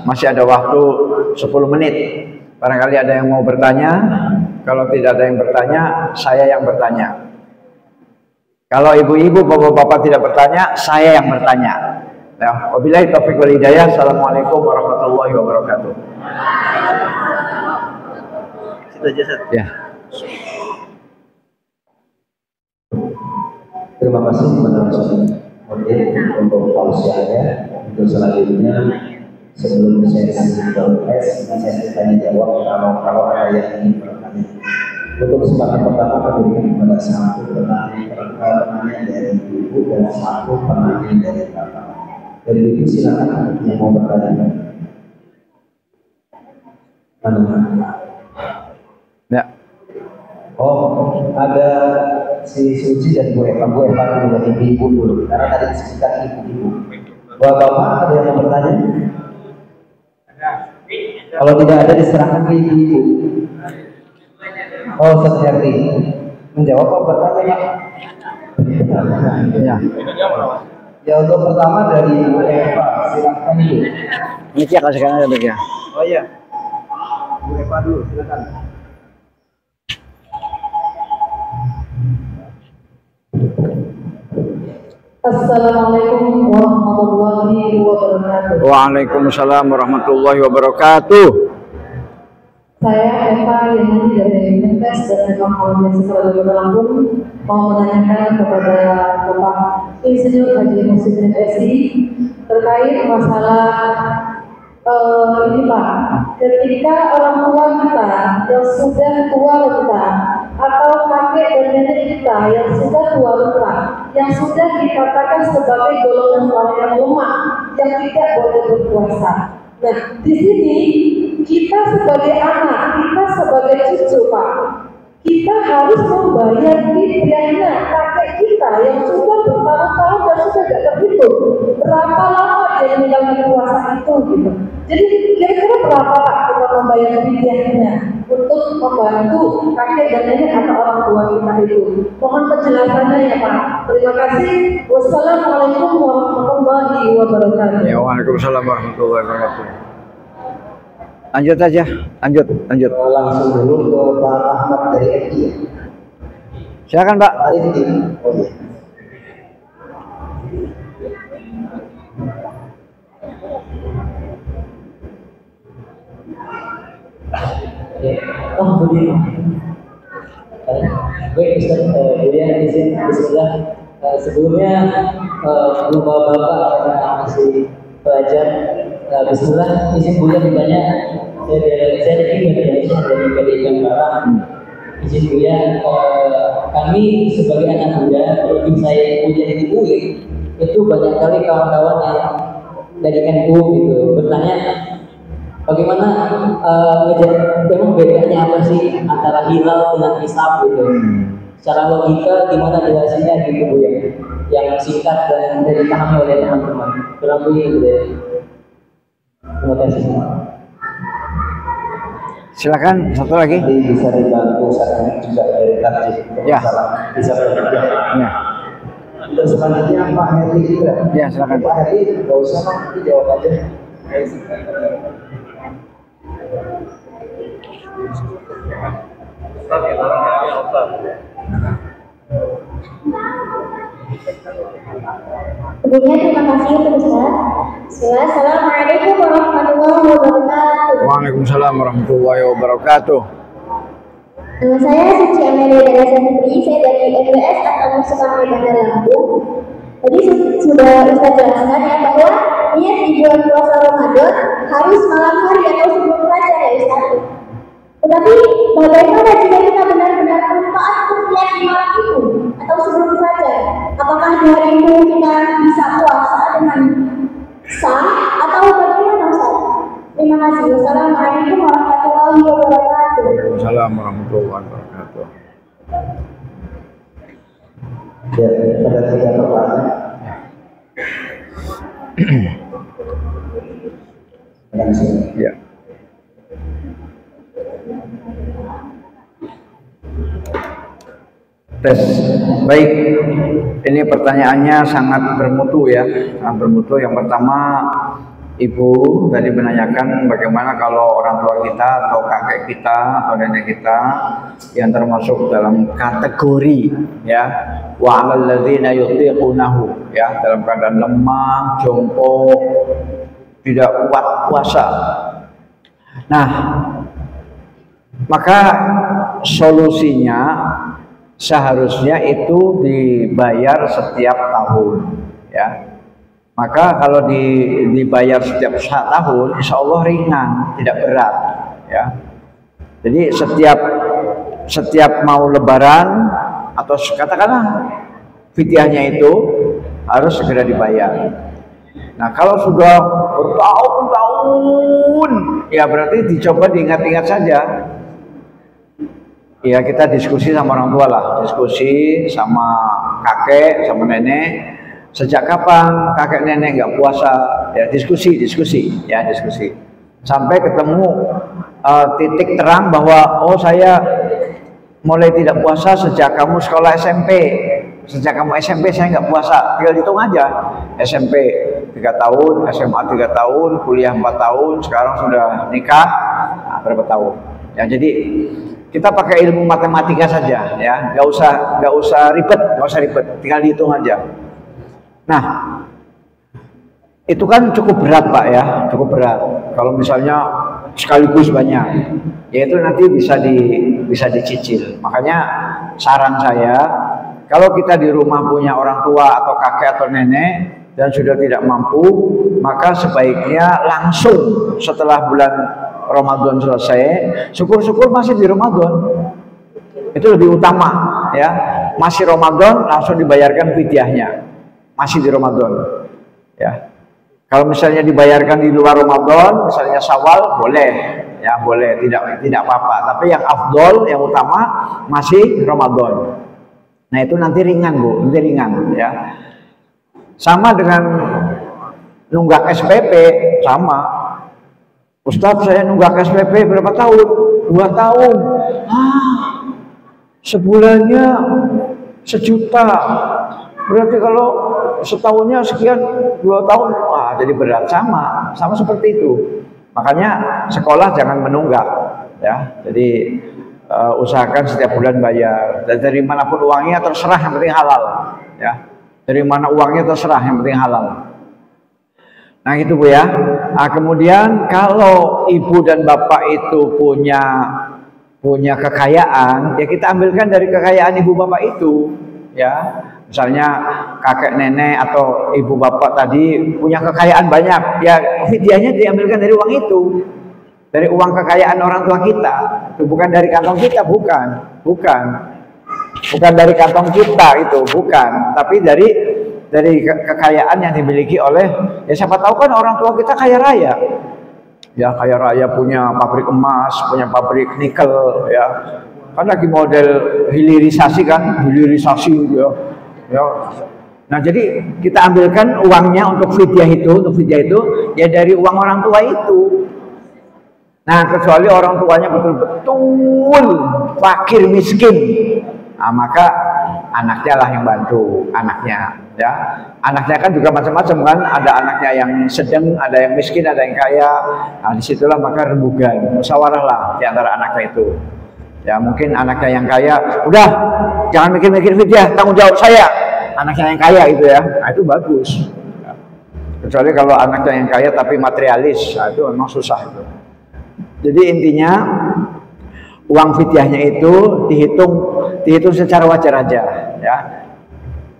masih ada waktu 10 menit. Barangkali ada yang mau bertanya. Kalau tidak ada yang bertanya, saya yang bertanya. Kalau ibu-ibu, bapak-bapak tidak bertanya, saya yang bertanya. Ya, wabillahi taufiq wal hidayah. Assalamualaikum warahmatullahi wabarakatuh. Situ aja, Set. Ya. Terima kasih kepada Ustaz. menit untuk tausiahnya. Untuk selanjutnya sebelum sesi sesi tanya jawab kalau ada yang ingin bertanya. Untuk kesempatan pertama kami berikan kepada satu penanya dari ibu dan satu penanya dari bapak. Dari ibu silakan yang mau bertanya. Ya. Oh, ada si Suci dan Bu Eva. Bu Eva dulu dari ibu dulu, karena tadi disebutkan ibu-ibu. Bapak ada yang mau bertanya? Kalau tidak ada diserahkan ke ibu-ibu. Oh, Satriati menjawab apa bertanya? Ya. Ya, untuk pertama dari Bu Eva, silakan Bu. Ini cek sekarang ada ya. Oh iya, Bu Eva dulu, silakan. Assalamualaikum warahmatullahi wabarakatuh. Waalaikumsalam warahmatullahi wabarakatuh. Saya Eva yang dari Invest dan Ekonomi Sekolah Lampung mau menanyakan kepada Bapak Insinyur Haji Muhsin SI terkait masalah ini Pak, ketika orang tua kita yang sudah tua renta atau kakek dan nenek kita yang sudah tua renta, yang sudah dikatakan sebagai golongan orang yang lemah, yang tidak boleh berpuasa. Nah, di sini kita sebagai anak, kita sebagai cucu Pak, kita harus membayar fidyahnya kakek kita yang sudah bertahun-tahun dan sudah tidak terhitung berapa lama dia menjalani puasa itu gitu. Jadi kira-kira berapa Pak kita membayar fidyahnya untuk membantu kakek dan nenek atau orang tua kita itu? Mohon penjelasannya ya Pak. Terima kasih. Wassalamualaikum warahmatullahi wabarakatuh. Ya, waalaikumsalam warahmatullahi wabarakatuh. Lanjut aja, lanjut. Langsung dulu ke Pak Ahmad dari FI. Silakan Pak. Oh iya. Oh begini. Baik Ustaz, kemudian izin bismillah. Sebelumnya bapak masih pelajar. Bismillah, izin Buya bertanya. Saya dari Indonesia dari PDI Jakarta. Izin Buya, kami sebagai anak muda, walaupun saya kuliah di UI, itu banyak kali kawan-kawan yang dari NU gitu bertanya, bagaimana memang bedanya apa sih antara hilal dengan hisab gitu? Secara logika gimana jelasinnya gitu Bu ya? Yang singkat dan dipahami oleh teman-teman. Kurang lebih gitu ya. Terima kasih. Silakan satu lagi. Jadi bisa dibantu saat juga dari tarjih. Ya. Bisa berpikir. Ya. Untuk selanjutnya Pak Heri juga. Ya, silakan. Pak Heri, nggak usah nanti jawab aja. Sebelumnya terima kasih untuk Ustaz. Assalamualaikum warahmatullahi wabarakatuh. Waalaikumsalam warahmatullahi wabarakatuh. Nama saya Suci Amelia dari Santri, saya dari MBS Angkatan Sukarno Bandar Lampung. Tadi sudah Ustaz jelaskan ya bahwa niat di bulan puasa Ramadan harus malam hari atau sebelum fajar ya Ustaz. Tetapi bagaimana jika kita benar-benar bermanfaat untuk niat di malam itu atau sebelum fajar? Apakah di hari itu kita bisa puasa dengan sah atau bagaimana Ustaz? Terima kasih. Wassalamualaikum warahmatullahi wabarakatuh. Waalaikumsalam warahmatullahi wabarakatuh. Ya, ada 3 pertanyaan. Ya. Tes. Baik. Ini pertanyaannya sangat bermutu ya. Sangat bermutu. Yang pertama, Ibu tadi menanyakan bagaimana kalau orang tua kita atau kakek kita atau nenek kita yang termasuk dalam kategori ya wa 'alal ladzina yutiqunahu ya, dalam keadaan lemah, jongkok, tidak kuat puasa. Nah, maka solusinya seharusnya itu dibayar setiap tahun ya. Maka kalau dibayar setiap tahun, insya Allah ringan, tidak berat, ya. Jadi setiap mau Lebaran atau katakanlah fidyahnya itu harus segera dibayar. Nah, kalau sudah bertahun-tahun, ya berarti dicoba diingat-ingat saja. Ya, kita diskusi sama orang tua lah, diskusi sama kakek, sama nenek. Sejak kapan kakek nenek nggak puasa? Ya diskusi, sampai ketemu titik terang bahwa oh saya mulai tidak puasa sejak kamu sekolah SMP. Sejak kamu SMP saya nggak puasa. Tinggal hitung aja. SMP 3 tahun, SMA 3 tahun, kuliah 4 tahun, sekarang sudah nikah, nah, berapa tahun? Ya jadi kita pakai ilmu matematika saja, ya nggak usah ribet, tinggal dihitung aja. Nah, itu kan cukup berat Pak ya, cukup berat. Kalau misalnya sekaligus banyak, ya itu nanti bisa dicicil. Makanya saran saya, kalau kita di rumah punya orang tua atau kakek atau nenek dan sudah tidak mampu, maka sebaiknya langsung setelah bulan Ramadan selesai, syukur-syukur masih di Ramadan. Itu lebih utama ya. Masih Ramadan langsung dibayarkan fidyahnya. Masih di Ramadan, ya. Kalau misalnya dibayarkan di luar Ramadan, misalnya Syawal, boleh, ya boleh, tidak apa-apa. Tapi yang afdol, yang utama masih Ramadan. Nah itu nanti ringan Bu, nanti ringan, ya. Sama dengan nunggak SPP, sama. Ustadz saya nunggak SPP berapa tahun? 2 tahun. Sebulannya 1 juta. Berarti kalau setahunnya sekian 2 tahun, wah jadi berat. Sama seperti itu. Makanya sekolah jangan menunggak, ya. Jadi usahakan setiap bulan bayar. Dan dari manapun uangnya terserah, yang penting halal, ya. Dari mana uangnya terserah, yang penting halal. Nah itu Bu ya. Nah, kemudian kalau ibu dan bapak itu punya kekayaan, ya kita ambilkan dari kekayaan ibu bapak itu, ya. Misalnya kakek nenek atau ibu bapak tadi punya kekayaan banyak, ya fidyahnya diambilkan dari uang itu, dari uang kekayaan orang tua kita. Itu bukan dari kantong kita, bukan dari kantong kita itu, bukan, tapi dari kekayaan yang dimiliki oleh, ya siapa tahu kan orang tua kita kaya raya, ya kaya raya punya pabrik emas, punya pabrik nikel, ya kan lagi model hilirisasi ya. Ya. Nah jadi kita ambilkan uangnya untuk fidyah itu ya dari uang orang tua itu. Nah kecuali orang tuanya betul-betul fakir miskin, nah, maka anaknya lah yang bantu anaknya, ya. Anaknya kan juga macam-macam kan, ada anaknya yang sedang, ada yang miskin, ada yang kaya. Nah disitulah maka rembugan, musyawarah lah di antara anaknya itu. Ya mungkin anaknya yang kaya, udah jangan mikir-mikir fidyah, tanggung jawab saya. Anaknya yang kaya itu ya, nah, itu bagus. Kecuali kalau anaknya yang kaya tapi materialis, nah, itu memang susah itu. Jadi intinya uang fidyahnya itu dihitung secara wajar aja, ya.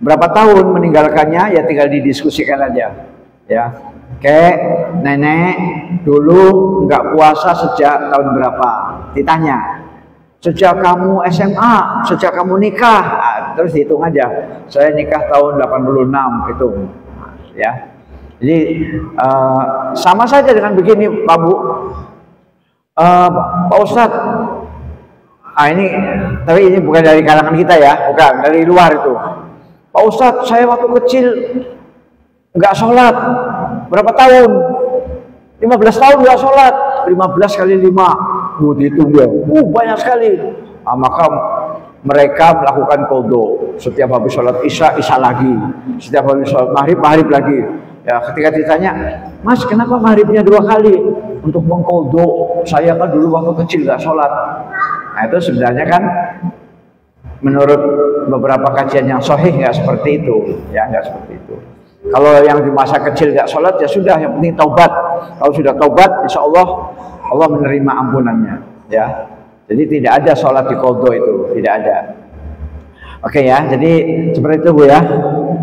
Berapa tahun meninggalkannya ya tinggal didiskusikan aja, ya. Kayak nenek dulu nggak puasa sejak tahun berapa? Ditanya. Sejak kamu SMA, sejak kamu nikah, nah, terus dihitung aja. Saya nikah tahun 86, hitung, ya. Jadi sama saja dengan begini, Pak Bu, Pak Ustadz. Ini, tapi ini bukan dari kalangan kita ya, bukan dari luar itu. Pak Ustadz, saya waktu kecil nggak sholat, berapa tahun? 15 tahun nggak sholat, 15 kali 5. Dihitung dia, banyak sekali. Nah, maka mereka melakukan qadha. Setiap habis sholat isya lagi, setiap habis sholat maghrib lagi. Ya, ketika ditanya, Mas, kenapa maghribnya 2 kali? Untuk mengqadha. Saya kan dulu waktu kecil nggak sholat. Nah, itu sebenarnya kan menurut beberapa kajian yang sahih nggak seperti itu, ya nggak seperti itu. Kalau yang di masa kecil nggak sholat ya sudah, yang penting taubat. Kalau sudah taubat, insya Allah menerima ampunannya, ya. Jadi tidak ada sholat di qadha itu, tidak ada. Oke ya, jadi seperti itu Bu ya.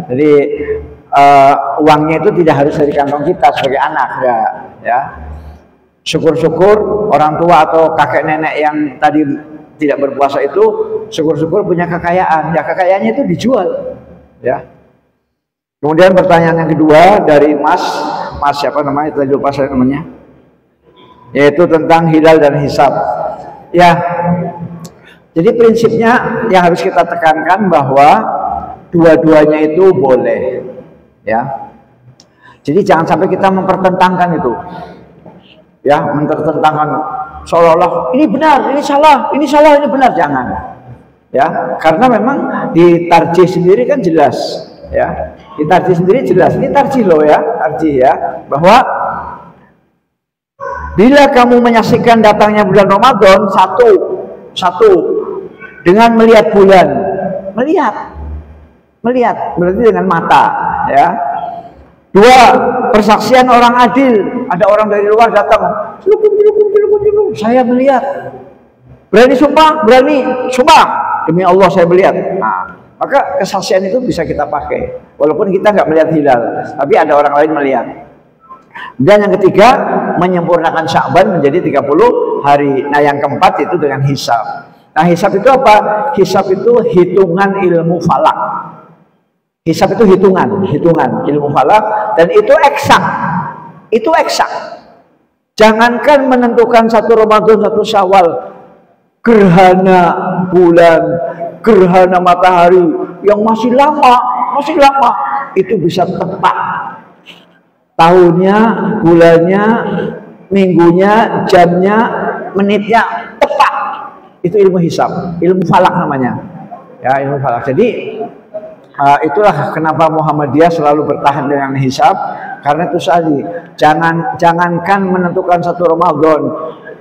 Jadi uangnya itu tidak harus dari kantong kita sebagai anak, ya. Syukur-syukur orang tua atau kakek nenek yang tadi tidak berpuasa itu, syukur-syukur punya kekayaan. Ya kekayaannya itu dijual, ya. Kemudian pertanyaan yang kedua dari Mas siapa namanya? Tadi lupa saya namanya. Yaitu tentang hilal dan hisab. Ya. Jadi prinsipnya yang harus kita tekankan bahwa dua-duanya itu boleh, ya. Jadi jangan sampai kita mempertentangkan itu, ya, mempertentangkan seolah-olah ini benar, ini salah, ini benar, jangan, ya. Karena memang di tarjih sendiri kan jelas, ya. Di tarjih sendiri jelas, ini tarjih loh ya, tarjih ya, bahwa bila kamu menyaksikan datangnya bulan Ramadan satu dengan melihat bulan, melihat berarti dengan mata, ya. Dua, persaksian orang adil, ada orang dari luar datang, saya melihat, berani sumpah demi Allah saya melihat. Nah, maka kesaksian itu bisa kita pakai walaupun kita nggak melihat hilal, tapi ada orang lain melihat. Dan yang ketiga, menyempurnakan Sya'ban menjadi 30 hari. Nah, yang keempat itu dengan hisab. Nah, hisab itu apa? Hisab itu hitungan ilmu falak. Hisab itu hitungan ilmu falak, dan itu eksak. Itu eksak. Jangankan menentukan satu Ramadan, satu Syawal, gerhana bulan, gerhana matahari yang masih lama, itu bisa tepat. Tahunnya, bulannya, minggunya, jamnya, menitnya tepat. Itu ilmu hisab, ilmu falak namanya. Ya, ilmu falak. Jadi itulah kenapa Muhammadiyah selalu bertahan dengan hisab, karena itu tadi, jangankan menentukan satu Ramadan,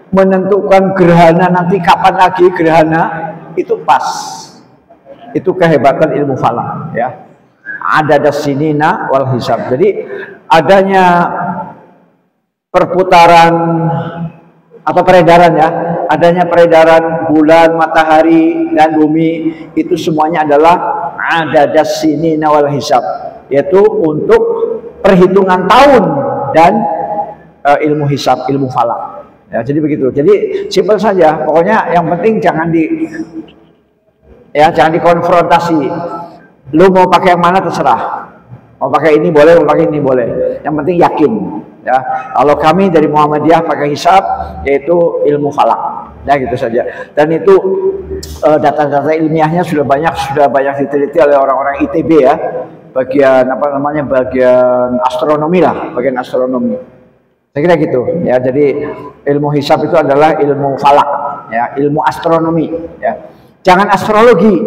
menentukan gerhana nanti kapan lagi gerhana, itu pas. Itu kehebatan ilmu falak, ya. Ada sinina wal hisab. Jadi adanya perputaran atau peredaran, ya, adanya peredaran bulan, matahari dan bumi, itu semuanya adalah adadas sinina wal hisab, yaitu untuk perhitungan tahun dan ilmu hisab, ilmu falak. Ya, jadi begitu. Jadi simpel saja. Pokoknya yang penting jangan dikonfrontasi. Lu mau pakai yang mana terserah. Mau pakai ini boleh, mau pakai ini boleh. Yang penting yakin. Ya, kalau kami dari Muhammadiyah pakai hisab, yaitu ilmu falak. Ya, gitu saja. Dan itu data-data ilmiahnya sudah banyak diteliti oleh orang-orang ITB, ya. Bagian bagian astronomi lah, bagian astronomi. Saya kira gitu, ya. Jadi ilmu hisab itu adalah ilmu falak, ya, ilmu astronomi, ya. Jangan astrologi.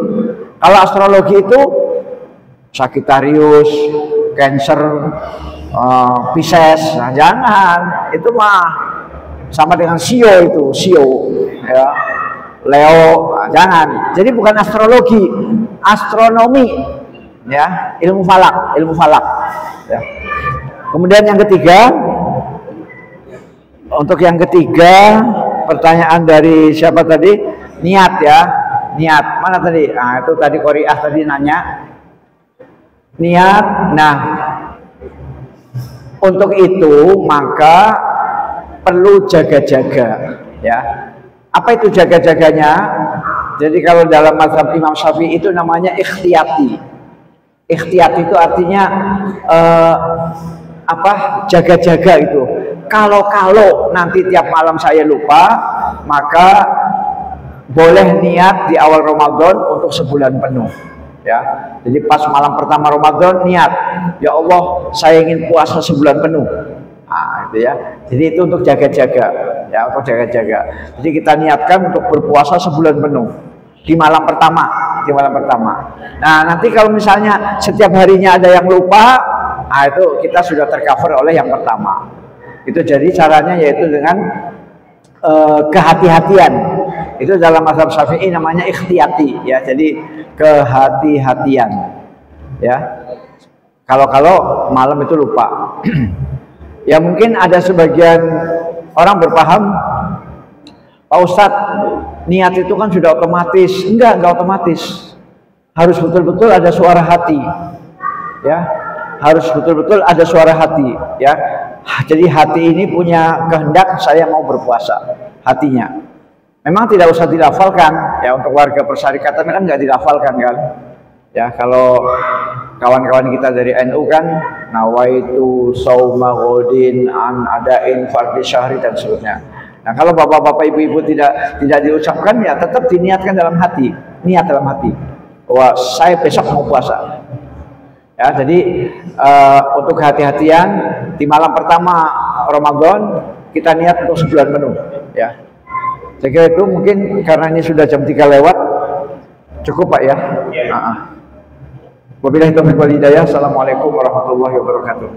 Kalau astrologi itu Sagittarius, Cancer, Pisces, nah jangan, itu mah sama dengan Sio, ya, Leo, nah, jangan. Jadi bukan astrologi, astronomi, ya, ilmu falak, ya. Kemudian yang ketiga, untuk yang ketiga, pertanyaan dari siapa tadi? Niat, ya, niat. Mana tadi? Nah, itu tadi Qori'ah tadi nanya. Niat. Nah, untuk itu maka perlu jaga-jaga, ya. Apa itu jaga-jaganya? Jadi kalau dalam mazhab Imam Syafi'i itu namanya ikhtiyati. Ikhtiyati itu artinya jaga-jaga itu. Kalau nanti tiap malam saya lupa, maka boleh niat di awal Ramadan untuk sebulan penuh. Ya, jadi pas malam pertama Ramadan niat, ya Allah saya ingin puasa sebulan penuh. Nah, itu ya. Jadi itu untuk jaga-jaga, ya, untuk jaga-jaga. Jadi kita niatkan untuk berpuasa sebulan penuh di malam pertama, Nah, nanti kalau misalnya setiap harinya ada yang lupa, nah itu kita sudah tercover oleh yang pertama. Itu jadi caranya yaitu dengan kehati-hatian. Itu dalam mazhab Syafi'i namanya ikhtiyati, ya. Jadi kehati-hatian, ya. Kalau malam itu lupa. Ya, mungkin ada sebagian orang berpaham, Pak Ustadz, niat itu kan sudah otomatis. Enggak otomatis. Harus betul-betul ada suara hati, ya. harus betul-betul ada suara hati, ya. Jadi hati ini punya kehendak saya mau berpuasa, hatinya. Memang tidak usah dilafalkan, ya, untuk warga persyarikatan kan nggak dilafalkan kan, ya. Kalau kawan-kawan kita dari NU kan, nawaitu sauma ghadin an adain fardhi syahri dan seterusnya. Nah, kalau bapak-bapak ibu-ibu tidak diucapkan, ya tetap diniatkan dalam hati, niat dalam hati bahwa saya besok mau puasa. Ya, jadi untuk hati-hatian di malam pertama Ramadan kita niat untuk sebulan penuh, ya. Saya kira itu mungkin karena ini sudah jam 3 lewat, cukup Pak ya. Wabillahi taufiq wal hidayah. Assalamualaikum warahmatullahi wabarakatuh.